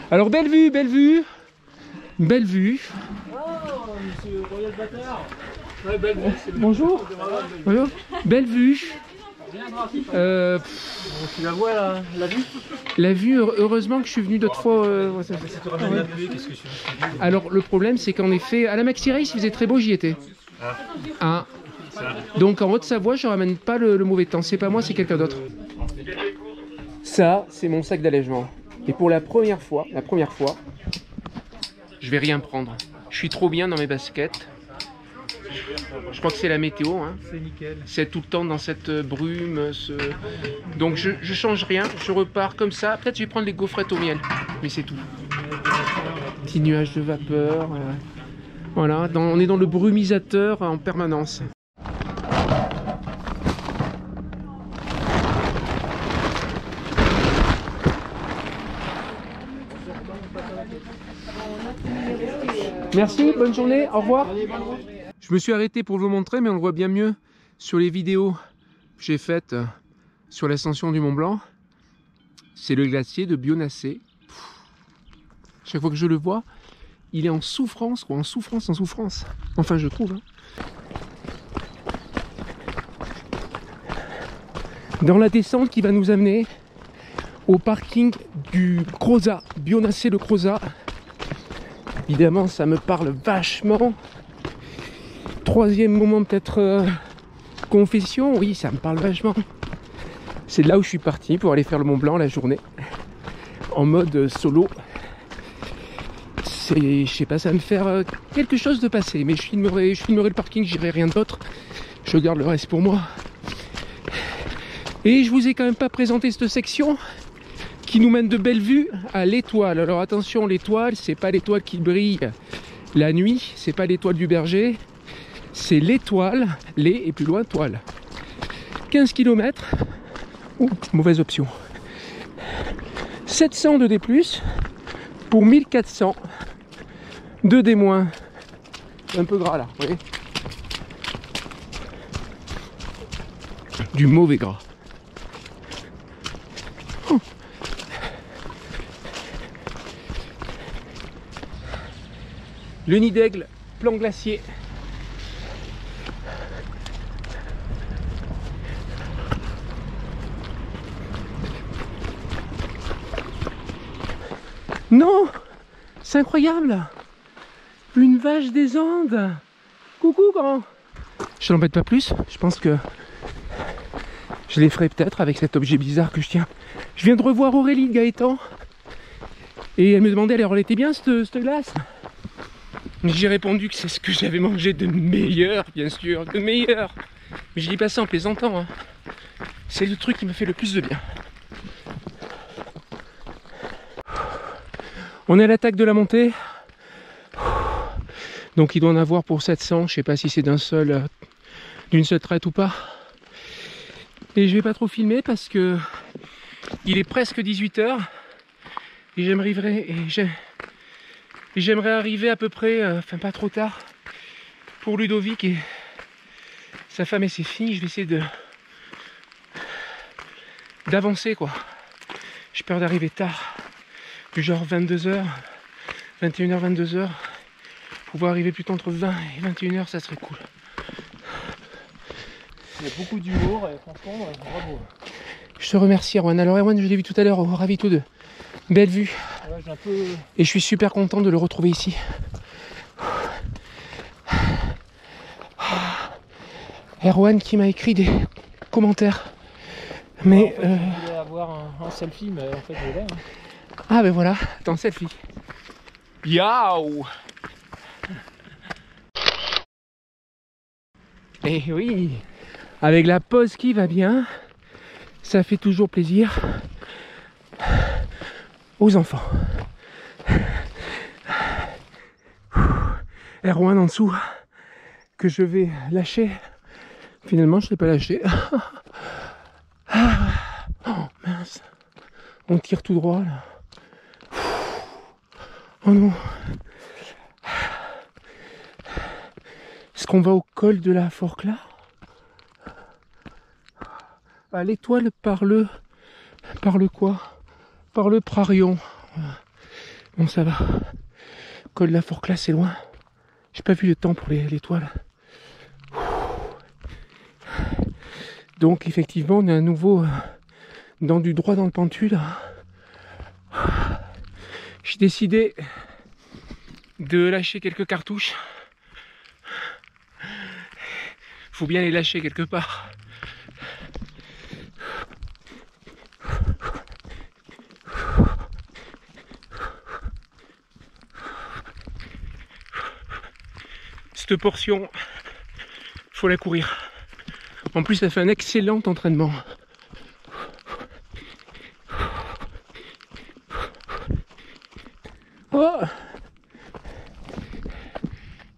Alors belle vue, belle vue. Belle vue. Bonjour. Bonjour. Belle vue. Tu la vois là, la vue? La vue, heureusement que je suis venu d'autres fois. Alors le problème c'est qu'en effet, à la Maxi Race il faisait très beau, j'y étais. Ah. Donc en Haute-Savoie je ramène pas le mauvais temps, c'est pas moi, c'est quelqu'un d'autre. Ça c'est mon sac d'allègement. Et pour la première fois, je vais rien prendre. Je suis trop bien dans mes baskets. Je crois que c'est la météo, hein. C'est nickel. C'est tout le temps dans cette brume. Donc je change rien, je repars comme ça. Peut-être je vais prendre les gaufrettes au miel, mais c'est tout. Petit nuage de vapeur. Voilà, on est dans le brumisateur en permanence. Merci, bonne journée, au revoir. Je me suis arrêté pour vous montrer, mais on le voit bien mieux sur les vidéos que j'ai faites sur l'ascension du Mont Blanc. C'est le glacier de Bionnassay. Chaque fois que je le vois, il est en souffrance, quoi, en souffrance. Enfin, je trouve. Hein. Dans la descente qui va nous amener au parking du Crozat, Bionnassay le Crozat. Évidemment, ça me parle vachement. Troisième moment, peut-être confession. Oui, ça me parle vachement. C'est là où je suis parti pour aller faire le Mont Blanc la journée. en mode solo. Je sais pas, ça va me faire quelque chose de passer, mais je filmerai le parking, j'irai rien d'autre. Je garde le reste pour moi. Et je vous ai quand même pas présenté cette section qui nous mène de Bellevue à l'Étoile. Alors attention, l'Étoile, c'est pas l'étoile qui brille la nuit, c'est pas l'étoile du berger, c'est l'Étoile, les et plus loin toile. 15 km, mauvaise option. 700 de D+, pour 1400 de D-. Un peu gras là, vous voyez. Du mauvais gras. Oh. Le nid d'aigle, plan glacier. Non, c'est incroyable. Une vache des Andes. Coucou grand. Je l'embête pas plus, je pense que je les ferai peut-être avec cet objet bizarre que je tiens. Je viens de revoir Aurélie de Gaëtan et elle me demandait alors elle était bien cette glace. J'ai répondu que c'est ce que j'avais mangé de meilleur, bien sûr, de meilleur. Mais je dis pas ça en plaisantant, hein. C'est le truc qui me fait le plus de bien. On est à l'attaque de la montée. Donc il doit en avoir pour 700, je sais pas si c'est d'une seule traite ou pas. Et je vais pas trop filmer parce que il est presque 18 h et j'aimerais arriver à peu près, enfin pas trop tard, pour Ludovic et sa femme et ses filles. Je vais essayer d'avancer quoi. J'ai peur d'arriver tard, du genre 22 h, 21 h, 22 h. Pouvoir arriver plutôt entre 20 et 21 h, ça serait cool. Il y a beaucoup d'humour et franchement, bravo. Je te remercie Erwan. Alors Erwan, je l'ai vu tout à l'heure au Ravito de Bellevue. Ouais, j'ai un peu... Et je suis super content de le retrouver ici. Erwan qui m'a écrit des commentaires. Mais... En fait, je voulais avoir un selfie, mais en fait je l'ai. Hein. Ah ben voilà, attends, selfie. Yaouh. Et oui, avec la pause qui va bien, ça fait toujours plaisir aux enfants. Erwan en dessous, que je vais lâcher. Finalement, je ne l'ai pas lâché. Oh mince, on tire tout droit là. Oh non. Est-ce qu'on va au col de la Forclaz? À l'Étoile par le quoi? Par le Prarion. Bon ça va. Col de la Forclaz c'est loin. J'ai pas vu le temps pour l'Étoile. Donc effectivement on est à nouveau dans du droit dans le pentu là. J'ai décidé de lâcher quelques cartouches. Faut bien les lâcher quelque part. Cette portion, faut la courir. En plus, ça fait un excellent entraînement. Oh!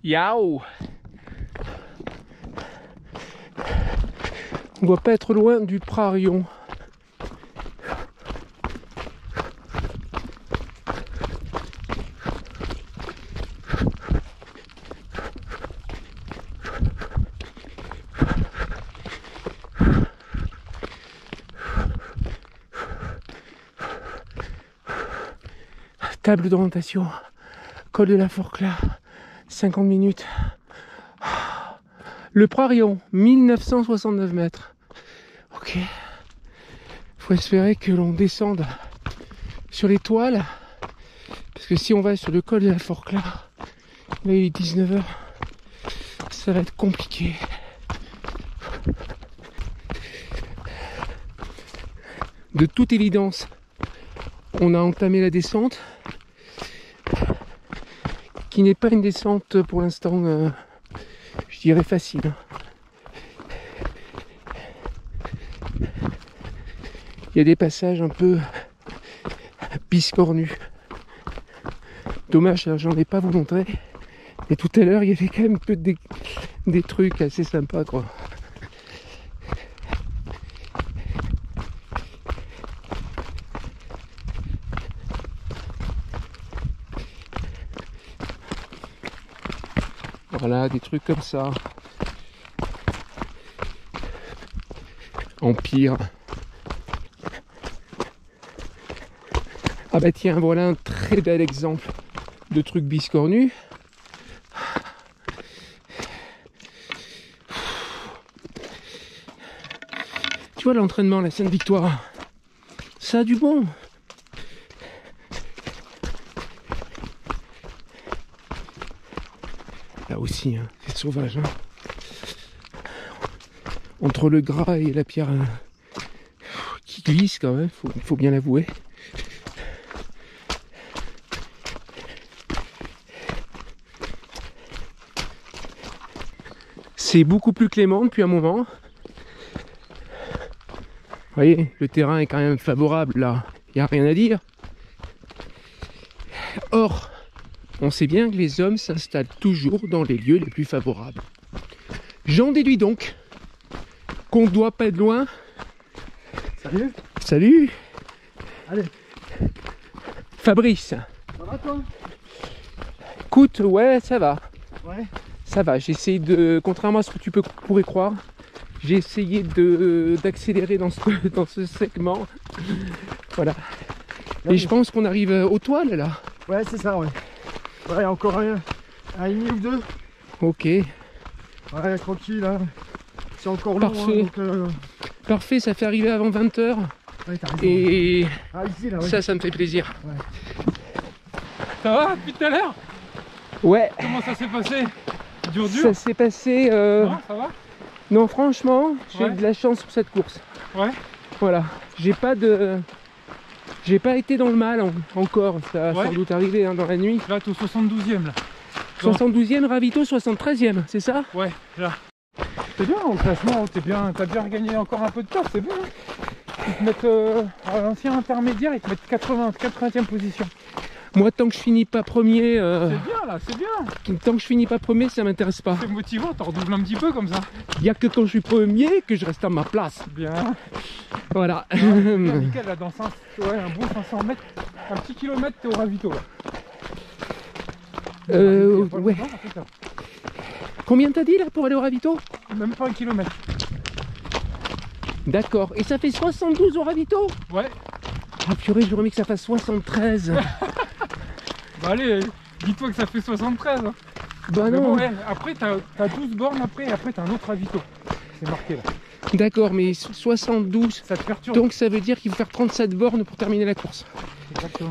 Yaou! On doit pas être loin du Prarion. Table d'orientation, col de la Forclaz, 50 minutes. Le Prarion, 1969 mètres. Ok. Faut espérer que l'on descende sur l'Étoile. Parce que si on va sur le col de la Forclaz, là il est 19 h, ça va être compliqué. De toute évidence, On a entamé la descente, qui n'est pas une descente pour l'instant, je dirais facile. Il y a des passages un peu biscornus. Dommage, j'en ai pas vous montrer. Mais tout à l'heure, il y avait quand même des trucs assez sympas, quoi. Voilà, des trucs comme ça. Empire. Ah bah tiens, voilà un très bel exemple de truc biscornu. Tu vois l'entraînement, la Sainte-Victoire, ça a du bon. Là aussi, hein, c'est sauvage. Hein. Entre le gras et la pierre qui glisse quand même, faut bien l'avouer. C'est beaucoup plus clément depuis un moment. Vous voyez, le terrain est quand même favorable là, il n'y a rien à dire. Or, on sait bien que les hommes s'installent toujours dans les lieux les plus favorables. J'en déduis donc qu'on ne doit pas être loin. Salut. Salut. Allez. Fabrice. Ça va toi? Écoute, ouais, ça va. Ouais. Ça va, j'ai essayé de, contrairement à ce que tu pourrais croire, j'ai essayé d'accélérer dans ce segment. Voilà. Et je pense qu'on arrive aux toiles là. Ouais, c'est ça, ouais. Ouais, encore un et demi ou deux. Ok. Ouais, tranquille, là. C'est encore long. Parfait. Hein, donc, Parfait, ça fait arriver avant 20 h. ouais, t'as raison. Et ah, ici, là, ouais. ça me fait plaisir. Ouais. Ça va depuis tout à l'heure? Ouais. Comment ça s'est passé? Dur? Ça s'est passé... Non, ça va? Non, franchement, j'ai eu de la chance sur cette course. Ouais. Voilà. J'ai pas été dans le mal encore. Ça va sans doute arriver hein, dans la nuit. Là, t'es au 72e là. 72e, ravito, 73e, c'est ça? Ouais, là. C'est bien au classement, t'as bien regagné encore un peu de temps, c'est bien. Ils te mettent à l'ancien intermédiaire, ils te mettent 80e position. Moi, tant que je finis pas premier, c'est bien là, c'est bien. Tant que je finis pas premier, ça m'intéresse pas. C'est motivant, t'en redoubles un petit peu comme ça. Il y a que quand je suis premier que je reste à ma place. Bien. Voilà. Ah, bien, nickel là, dans un bon 500 mètres, un petit kilomètre, t'es au ravito là. Ouais. Combien t'as dit là pour aller au ravito? Même pas un kilomètre. D'accord. Et ça fait 72 au ravito? Ouais. Ah purée, j'aurais mis que ça fasse 73. Bah allez, dis-toi que ça fait 73. Hein. Bah mais non. Bon, ouais, après t'as 12 bornes après, et après t'as un autre ravito. C'est marqué là. D'accord, mais 72. Ça te perturbe. Donc ça veut dire qu'il faut faire 37 bornes pour terminer la course. Exactement.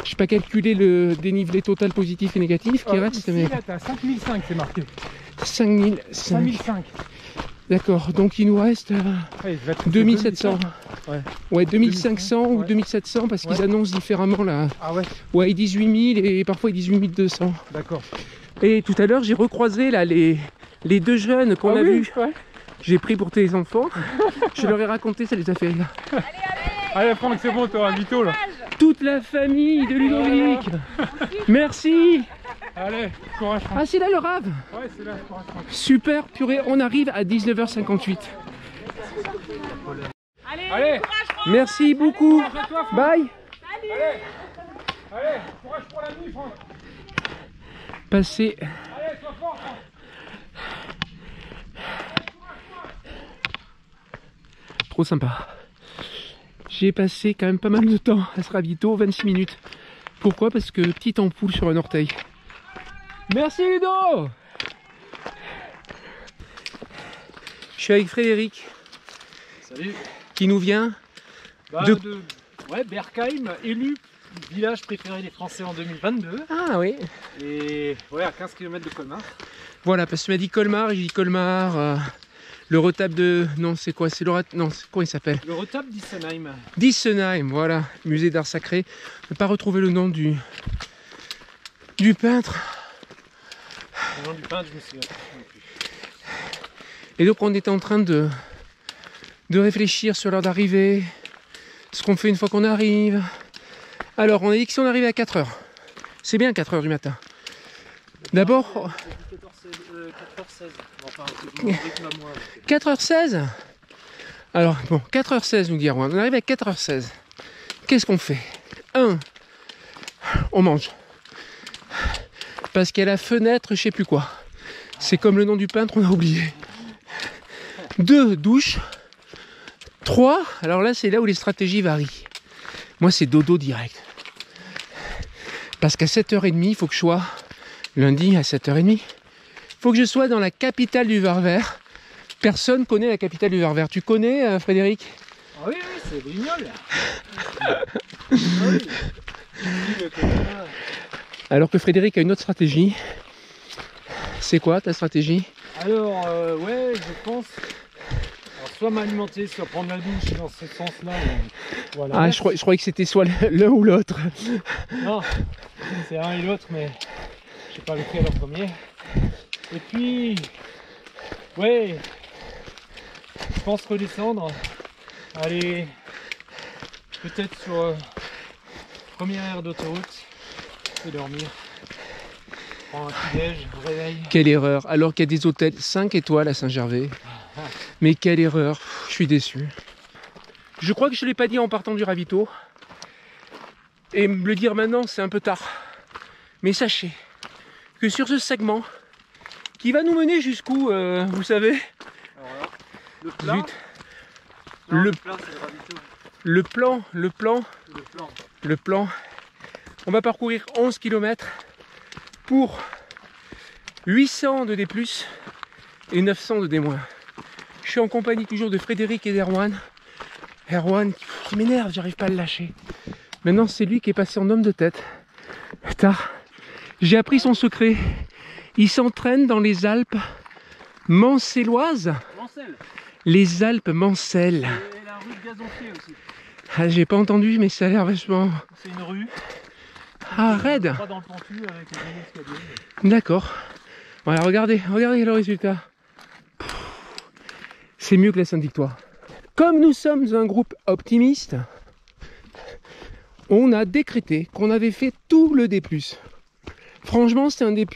Je n'ai pas calculé le dénivelé total positif et négatif qui reste. Ici, Mais... là t'as 5005, c'est marqué. 5005. 5005. D'accord, donc il nous reste 2700. Ouais, 2500 ou 2700 parce qu'ils annoncent différemment là. Ah ouais. Ouais, ils disent 8000 et parfois ils disent 8200. D'accord. Et tout à l'heure j'ai recroisé là les deux jeunes qu'on a vus. Ouais. J'ai pris pour tes enfants. Je leur ai raconté, ça les a fait rire. Allez Franck, c'est bon, t'es au ravito là. Toute la famille de Ludovic. Merci. Allez, courage Franck. Ah c'est là le rave. Ouais, c'est là, courage Franck. Super, purée, on arrive à 19h58. Allez. Merci beaucoup. Bye. Allez, courage pour la nuit Franck. Passez. Allez, sois fort Franck. Trop sympa. J'ai passé quand même pas mal de temps à ce ravito, 26 minutes. Pourquoi? Parce que petite ampoule sur un orteil. Merci Ludo. Je suis avec Frédéric. Salut. Qui nous vient Ouais, Berkheim, élu village préféré des Français en 2022. Ah oui. Et ouais, à 15 km de Colmar. Voilà, parce que tu m'as dit Colmar, j'ai dit Colmar. Le retable de... Non, c'est quoi? C'est le... Non, c'est quoi il s'appelle? Le retable d'Issenheim. d'Issenheim, voilà. Musée d'art sacré. Je n'ai pas retrouvé le nom du peintre. Le nom du peintre, je me souviens. Et donc on était en train de réfléchir sur l'heure d'arrivée, ce qu'on fait une fois qu'on arrive. Alors on a dit que si on arrivait à 4h, c'est bien 4h du matin. D'abord... 4h16. Enfin, 4h16. Alors bon, 4h16 nous dit Erwan. On arrive à 4h16. Qu'est-ce qu'on fait? 1. On mange. Parce qu'il y a la fenêtre, je sais plus quoi. C'est comme le nom du peintre, on a oublié. 2. Douche. 3. Alors là, c'est là où les stratégies varient. Moi, c'est dodo direct. Parce qu'à 7h30, il faut que je sois lundi à 7h30. Il faut que je sois dans la capitale du Var-Vert. Personne connaît la capitale du Var-Vert. Tu connais, Frédéric? Ah oui, oui, c'est Brignoles. Ah oui. Alors que Frédéric a une autre stratégie. C'est quoi ta stratégie? Alors, ouais, je pense... Alors, soit m'alimenter, soit prendre la douche dans ce sens-là. Voilà. Ah, je croyais que c'était soit l'un ou l'autre. Non, c'est un et l'autre, mais je sais pas lequel en premier. Et puis, ouais, je pense redescendre, aller peut-être sur première aire d'autoroute et dormir. Prendre un petit déj, réveil. Quelle erreur, alors qu'il y a des hôtels 5 étoiles à Saint-Gervais. Mais quelle erreur, je suis déçu. Je crois que je ne l'ai pas dit en partant du ravito. Et me le dire maintenant, c'est un peu tard. Mais sachez que sur ce segment, qui va nous mener jusqu'où, vous savez? Alors là, le plat. Zut. Non, Le- plat, c'est le ravito. Le plan. On va parcourir 11 km pour 800 de D+, et 900 de D-. Je suis en compagnie toujours de Frédéric et d'Erwan. Erwan qui m'énerve, j'arrive pas à le lâcher. Maintenant, c'est lui qui est passé en homme de tête. Putain, j'ai appris son secret. Il s'entraîne dans les Alpes mancelloises. Mancel. Les Alpes mancelles. Et la rue de Gazonfier aussi. Ah, j'ai pas entendu, mais ça a l'air vachement... C'est une rue. Ah, raide. Pas dans le pentu avec les escaliers. D'accord. Voilà, regardez le résultat. C'est mieux que la Sainte-Victoire. Comme nous sommes un groupe optimiste, on a décrété qu'on avait fait tout le D+. Franchement, c'est un D+,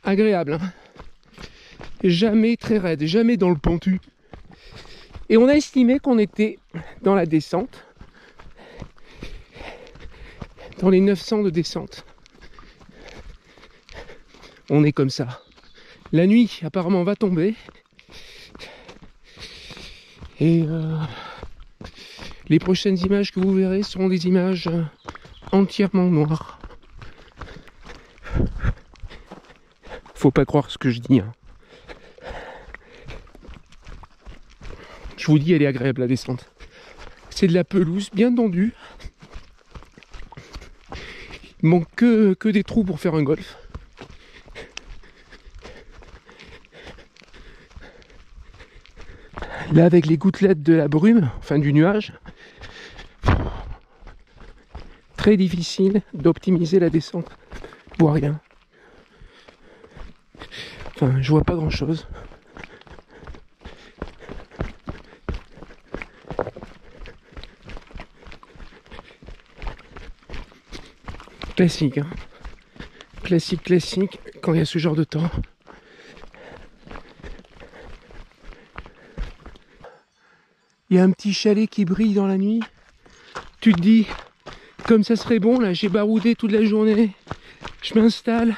agréable. Hein. Jamais très raide, jamais dans le pentu. Et on a estimé qu'on était dans la descente, dans les 900 de descente. On est comme ça. La nuit, apparemment, va tomber. Et les prochaines images que vous verrez seront des images entièrement noires. Faut pas croire ce que je dis. Hein. Je vous dis, elle est agréable la descente. C'est de la pelouse bien tendue. Il manque que des trous pour faire un golf. Là, avec les gouttelettes de la brume, enfin du nuage, très difficile d'optimiser la descente. Je vois rien. Enfin, je vois pas grand chose. Classique, hein. Classique, quand il y a ce genre de temps. Il y a un petit chalet qui brille dans la nuit. Tu te dis, comme ça serait bon, là, j'ai baroudé toute la journée. Je m'installe,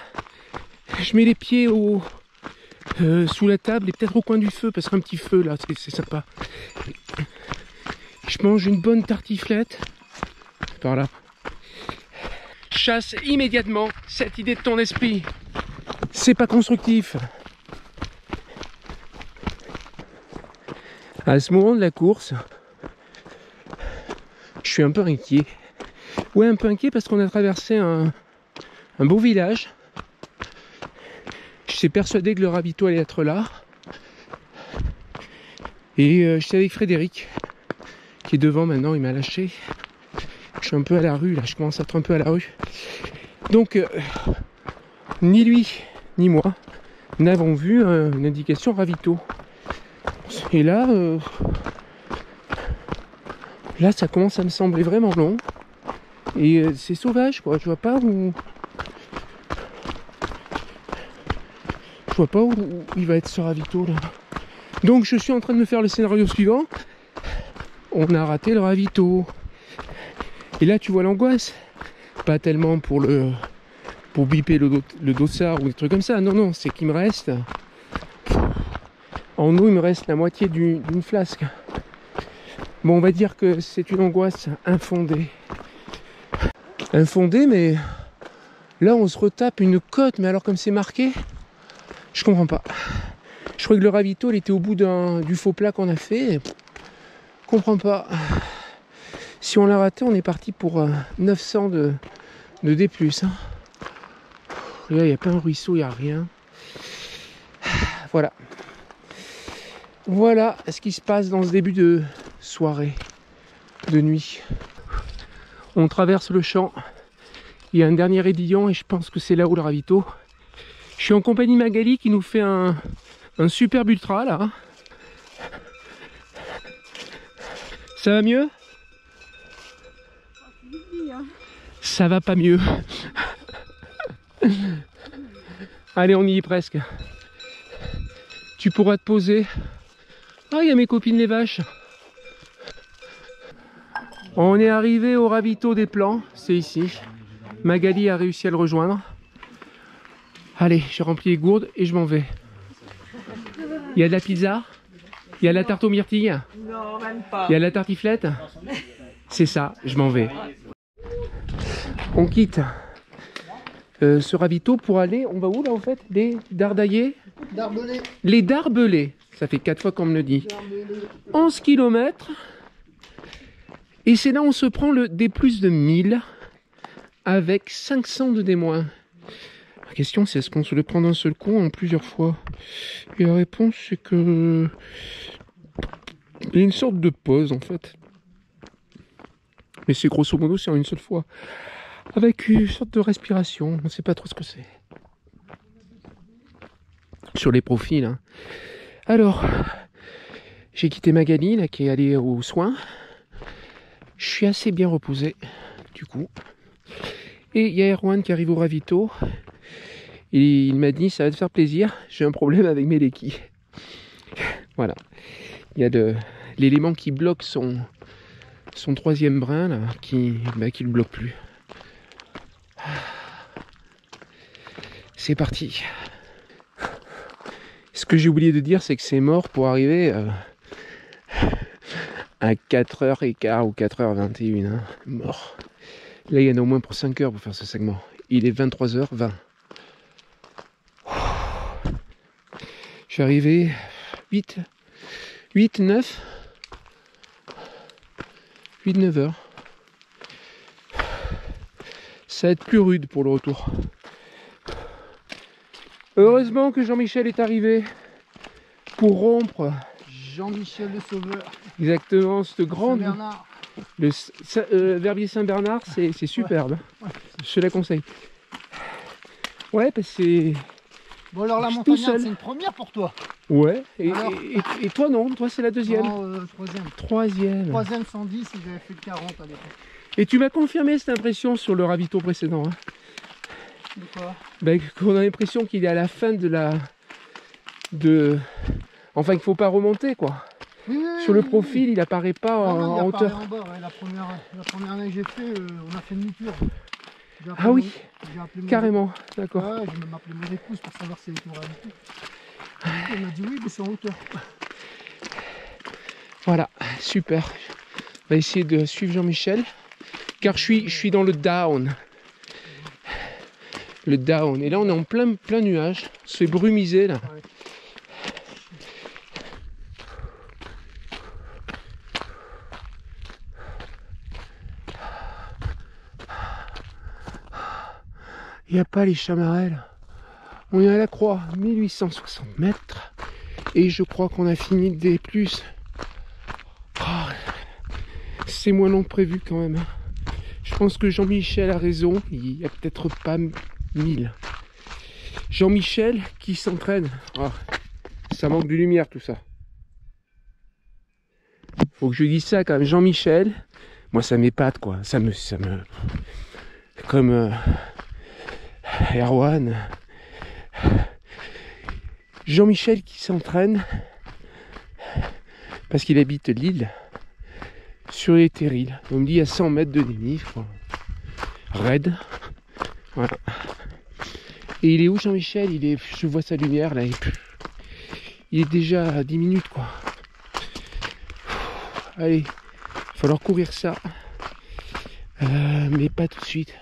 je mets les pieds sous la table et peut-être au coin du feu, parce qu'un petit feu, là, c'est sympa. Je mange une bonne tartiflette. Par là. Chasse immédiatement cette idée de ton esprit. C'est pas constructif. À ce moment de la course, je suis un peu inquiet. Ouais, un peu inquiet parce qu'on a traversé un beau village. J'étais persuadé que le ravito allait être là. Et j'étais avec Frédéric, qui est devant maintenant, il m'a lâché. Je suis un peu à la rue là, je commence à être un peu à la rue. Donc, ni lui, ni moi, n'avons vu une indication ravito. Et là, là ça commence à me sembler vraiment long. Et c'est sauvage quoi, je vois pas où... Je vois pas où il va être ce ravito là. Donc je suis en train de me faire le scénario suivant. On a raté le ravito. Et là tu vois l'angoisse. Pas tellement pour biper le dossard ou des trucs comme ça. Non, non, c'est qu'il me reste... En eau, il me reste la moitié d'une flasque. Bon, on va dire que c'est une angoisse infondée. Infondée, mais là, on se retape une côte. Mais alors, comme c'est marqué, je comprends pas. Je croyais que le ravito, il était au bout du faux plat qu'on a fait. Je comprends pas. Si on l'a raté, on est parti pour 900 de D+. Hein. Là, il n'y a pas un ruisseau, il n'y a rien. Voilà. Voilà ce qui se passe dans ce début de soirée, de nuit. On traverse le champ. Il y a un dernier édillon et je pense que c'est là où le ravito. Je suis en compagnie de Magali qui nous fait un superbe ultra là. Ça va mieux? Ça va pas mieux. Allez, on y est presque. Tu pourras te poser. Ah, il y a mes copines les vaches. On est arrivé au ravito des plans, c'est ici. Magali a réussi à le rejoindre. Allez, j'ai rempli les gourdes et je m'en vais. Il y a de la pizza? Il y a de la tarte aux myrtilles? Non, même pas. Il y a de la tartiflette? C'est ça, je m'en vais. On quitte ce ravito pour aller, on va où là en fait? Les Dardaillés? Darbelé. Les Darbelés, ça fait 4 fois qu'on me le dit. 11 km. Et c'est là où on se prend le D+ de 1000 avec 500 de D-. La question c'est est-ce qu'on se le prend d'un seul coup en plusieurs fois? Et la réponse c'est que... il y a une sorte de pause en fait. Mais c'est grosso modo c'est en une seule fois. Avec une sorte de respiration, on ne sait pas trop ce que c'est. Sur les profils. Hein. Alors, j'ai quitté Magali, là, qui est allée aux soins. Je suis assez bien reposé, du coup. Et il y a Erwan qui arrive au ravito. Et il m'a dit, ça va te faire plaisir, j'ai un problème avec mes léquis. Voilà. Il y a l'élément qui bloque son troisième brin, là, qui le bloque plus. C'est parti. Ce que j'ai oublié de dire, c'est que c'est mort pour arriver à 4h15 ou 4h21. Hein. Mort. Là, il y en a au moins pour 5 heures pour faire ce segment. Il est 23h20. Je suis arrivé 8, 9 heures. Ça va être plus rude pour le retour. Heureusement que Jean-Michel est arrivé pour rompre. Jean-Michel le Sauveur. Exactement, cette grande... Saint-Bernard. Le Verbier Saint-Bernard, c'est superbe. Ouais. Je te la conseille. Ouais, parce que c'est... Bon alors la tout montagnarde seul. c'est une première pour toi. Ouais, et toi non, toi c'est la deuxième. Non, troisième. Troisième. Troisième 110 et j'avais fait le 40 à l'époque. Et tu m'as confirmé cette impression sur le ravito précédent. Hein. De quoi? Ben, qu'on a l'impression qu'il est à la fin de la... Enfin qu'il faut pas remonter quoi. Oui, Sur le profil, il apparaît pas non, en hauteur. En bas, ouais. La première année que j'ai fait, on a fait demi-tour. Ah oui, carrément, Ouais, d'accord. j'ai même appelé mon épouse pour savoir si elle était au ravito. Elle m'a dit oui, mais c'est en hauteur. Voilà, super. On va essayer de suivre Jean-Michel, car je suis dans le down. Le down. Et là, on est en plein nuage. On se fait brumiser là. Ouais. Il n'y a pas les chamarelles. On est à la croix, 1860 mètres. Et je crois qu'on a fini des plus C'est moins long que prévu quand même. Je pense que Jean-Michel a raison, il n'y a peut-être pas 1000. Jean-Michel qui s'entraîne. Oh, ça manque de lumière tout ça. Faut que je dise ça quand même. Jean-Michel, moi ça m'épate quoi. Ça me... Comme Erwan. Jean-Michel qui s'entraîne parce qu'il habite Lille sur les terrils. On me dit à 100 mètres de Nîmes, raide. Voilà. Et il est où Jean-Michel? Il est, je vois sa lumière là. Il est déjà à 10 minutes quoi. Allez, il va falloir courir ça. Mais pas tout de suite.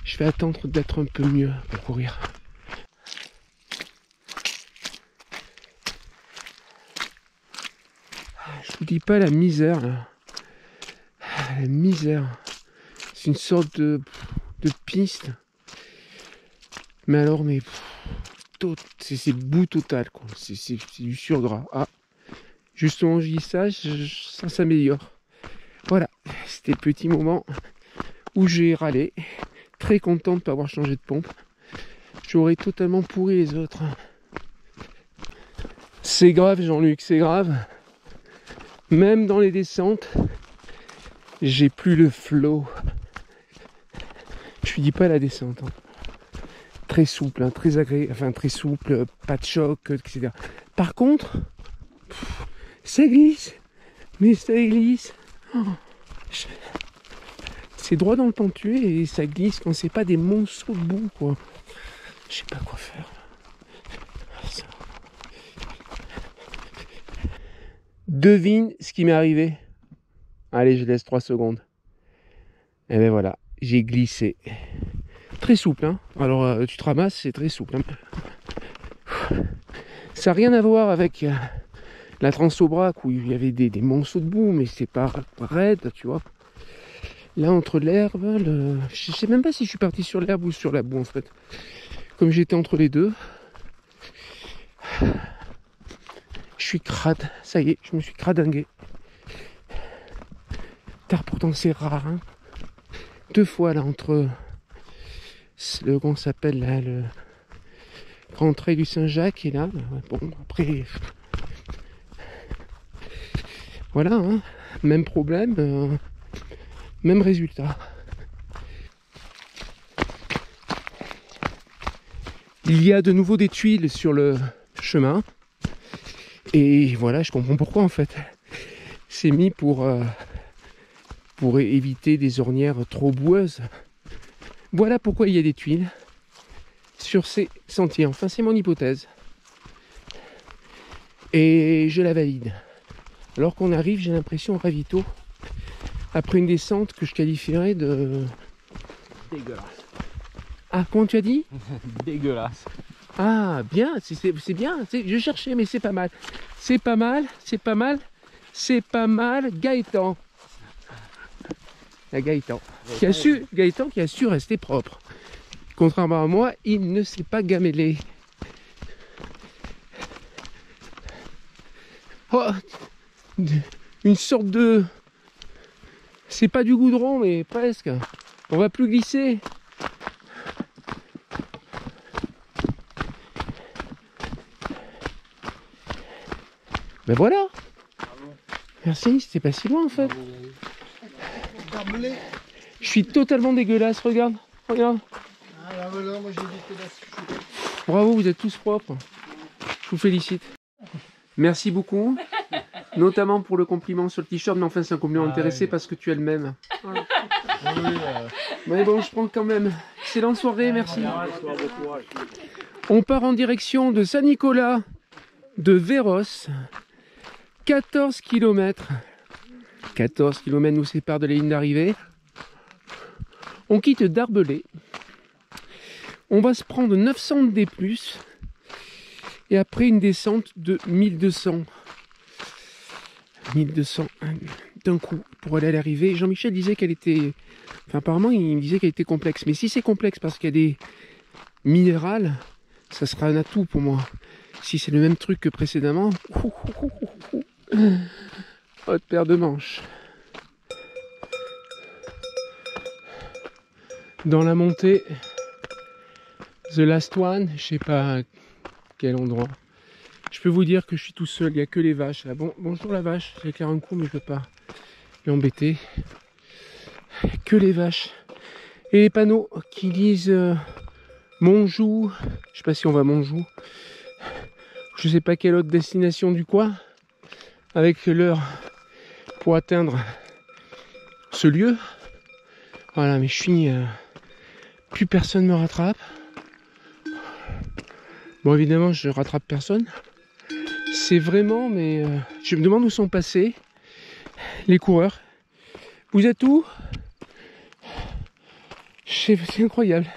Je vais attendre d'être un peu mieux pour courir. Je vous dis pas la misère là. La misère. C'est une sorte de piste. Mais alors, mais c'est bout total quoi. C'est du surgras. Ah, justement, je dis ça, ça s'améliore. Voilà, c'était le petit moment où j'ai râlé. Très content de ne pas avoir changé de pompe. J'aurais totalement pourri les autres. C'est grave, Jean-Luc, c'est grave. Même dans les descentes, j'ai plus le flow. Je lui dis pas la descente. Hein. Très souple, hein, très agréable, enfin très souple, pas de choc, etc. Par contre, ça glisse. Mais ça glisse. Oh, c'est droit dans le pentu et ça glisse quand c'est pas des monceaux de boue quoi. Je sais pas quoi faire. Ça. Devine ce qui m'est arrivé. Allez, je laisse 3 secondes. Et ben voilà, j'ai glissé. Très souple, hein. Alors tu te ramasses, c'est très souple. Hein. Ça n'a rien à voir avec la Transobrac où il y avait des monceaux de boue, mais c'est pas raide, tu vois. Là, entre l'herbe, je sais même pas si je suis parti sur l'herbe ou sur la boue en fait. Comme j'étais entre les deux. Je suis crade, ça y est, je me suis cradingué. Tard pourtant c'est rare, hein. 2 fois là entre le qu'on s'appelle là le Grand Trail du Saint-Jacques et là, bon après voilà, hein. Même problème, même résultat. Il y a de nouveau des tuiles sur le chemin. Et voilà, je comprends pourquoi en fait. C'est mis pour éviter des ornières trop boueuses. Voilà pourquoi il y a des tuiles sur ces sentiers. Enfin, c'est mon hypothèse. Et je la valide. Alors qu'on arrive, j'ai l'impression, au ravito, après une descente que je qualifierais de... Dégueulasse. Ah, comment tu as dit? Dégueulasse. Ah, bien, c'est bien. Je cherchais, mais c'est pas mal. C'est pas mal, c'est pas mal, c'est pas mal. Gaëtan. La Gaëtan. Gaëtan qui a su rester propre. Contrairement à moi, il ne s'est pas gamellé. Oh, une sorte de... C'est pas du goudron, mais presque. On va plus glisser. Ben voilà. Merci, c'était pas si loin en fait. Je suis totalement dégueulasse, regarde. Regarde. Bravo, vous êtes tous propres. Je vous félicite. Merci beaucoup. Notamment pour le compliment sur le t-shirt, mais enfin c'est un compliment intéressé parce que tu es le même. Voilà. Mais bon, je prends quand même. Excellente soirée, merci. On part en direction de Saint-Nicolas de Véros. 14 km. 14 km nous séparent de la ligne d'arrivée. On quitte Darbelay. On va se prendre 900 D+. Et après une descente de 1200. 1200 d'un coup pour aller à l'arrivée. Jean-Michel disait qu'elle était... Enfin, apparemment, il me disait qu'elle était complexe. Mais si c'est complexe parce qu'il y a des minérales, ça sera un atout pour moi. Si c'est le même truc que précédemment... Haute paire de manches. dans la montée. The Last One, je sais pas à quel endroit. Je peux vous dire que je suis tout seul, il n'y a que les vaches. Ah bon, bonjour la vache, j'ai éclairé un coup mais je peux pas l'embêter. Que les vaches. Et les panneaux qui disent Monjou, je sais pas si on va à Monjou, je sais pas quelle autre destination du coin, avec l'heure pour atteindre ce lieu. Voilà, mais je suis plus personne me rattrape. Bon, évidemment je rattrape personne. C'est vraiment, mais je me demande où sont passés les coureurs. Vous êtes où? C'est incroyable.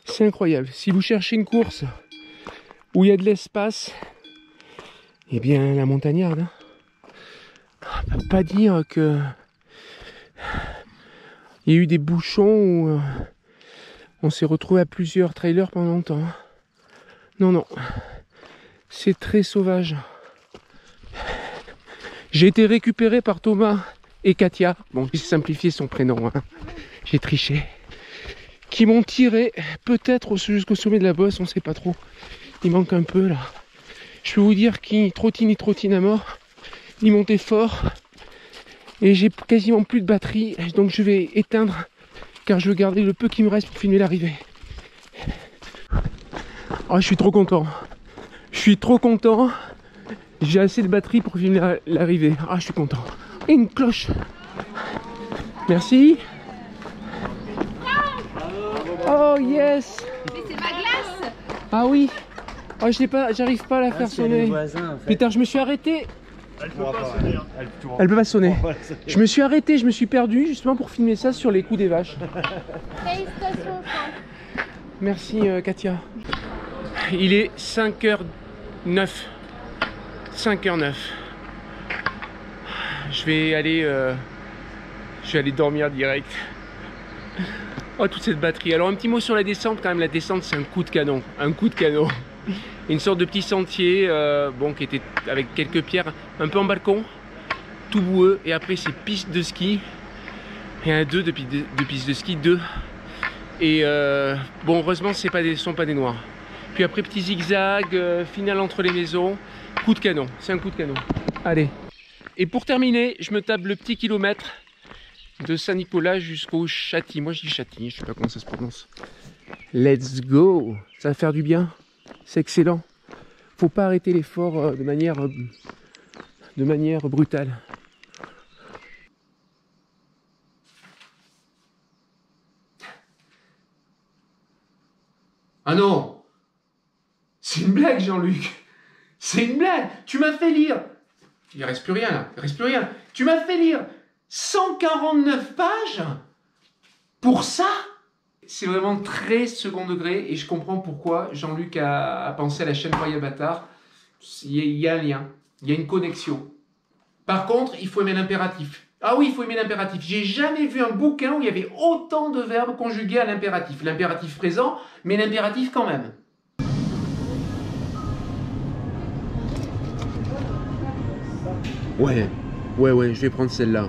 C'est incroyable. Si vous cherchez une course où il y a de l'espace, eh bien la montagnarde. Hein. On ne peut pas dire que il y a eu des bouchons où on s'est retrouvé à plusieurs trailers pendant longtemps. Non, non. C'est très sauvage. J'ai été récupéré par Thomas et Katia. Bon, j'ai simplifié son prénom. Hein. J'ai triché. Qui m'ont tiré peut-être jusqu'au sommet de la bosse, on sait pas trop. Il manque un peu là. Je peux vous dire qu'ils trottinent à mort. Ils montaient fort. Et j'ai quasiment plus de batterie. Donc je vais éteindre car je veux garder le peu qui me reste pour filmer l'arrivée. Oh, je suis trop content. Je suis trop content. J'ai assez de batterie pour filmer l'arrivée. Ah, je suis content. Et une cloche. Merci. Oh yes. Mais c'est ma glace. Ah oui. Oh, je sais pas, j'arrive pas à la faire sonner. Voisins, en fait. Putain, je me suis arrêté. Elle peut pas sonner. Hein. Elle peut pas sonner. Je me suis arrêté, je me suis perdu justement pour filmer ça sur les coups des vaches. Félicitations, Franck. Merci Katia. Il est 5h09. 5h09. Je vais aller dormir direct. Oh, toute cette batterie. Alors un petit mot sur la descente quand même. La descente c'est un coup de canon. Un coup de canon. Une sorte de petit sentier bon, qui était avec quelques pierres un peu en balcon. Tout boueux. Et après c'est piste de ski. Il y en a deux de pistes de ski. Deux. Et bon, heureusement ce ne sont pas des noirs. Puis après petit zigzag, finale entre les maisons. Coup de canon. C'est un coup de canon. Allez. Et pour terminer, je me tape le petit kilomètre de Saint-Nicolas jusqu'au Châty. Moi je dis Châty, je sais pas comment ça se prononce. Let's go. Ça va faire du bien. C'est excellent. Faut pas arrêter l'effort de manière brutale. Ah non! C'est une blague, Jean-Luc! C'est une blague! Tu m'as fait lire! Il reste plus rien là, il reste plus rien. Tu m'as fait lire 149 pages pour ça? C'est vraiment très second degré et je comprends pourquoi Jean-Luc a pensé à la chaîne Royal Bâtard. Il y a un lien, il y a une connexion. Par contre, il faut aimer l'impératif. Ah oui, il faut aimer l'impératif. J'ai jamais vu un bouquin où il y avait autant de verbes conjugués à l'impératif. L'impératif présent, mais l'impératif quand même. Ouais, je vais prendre celle-là.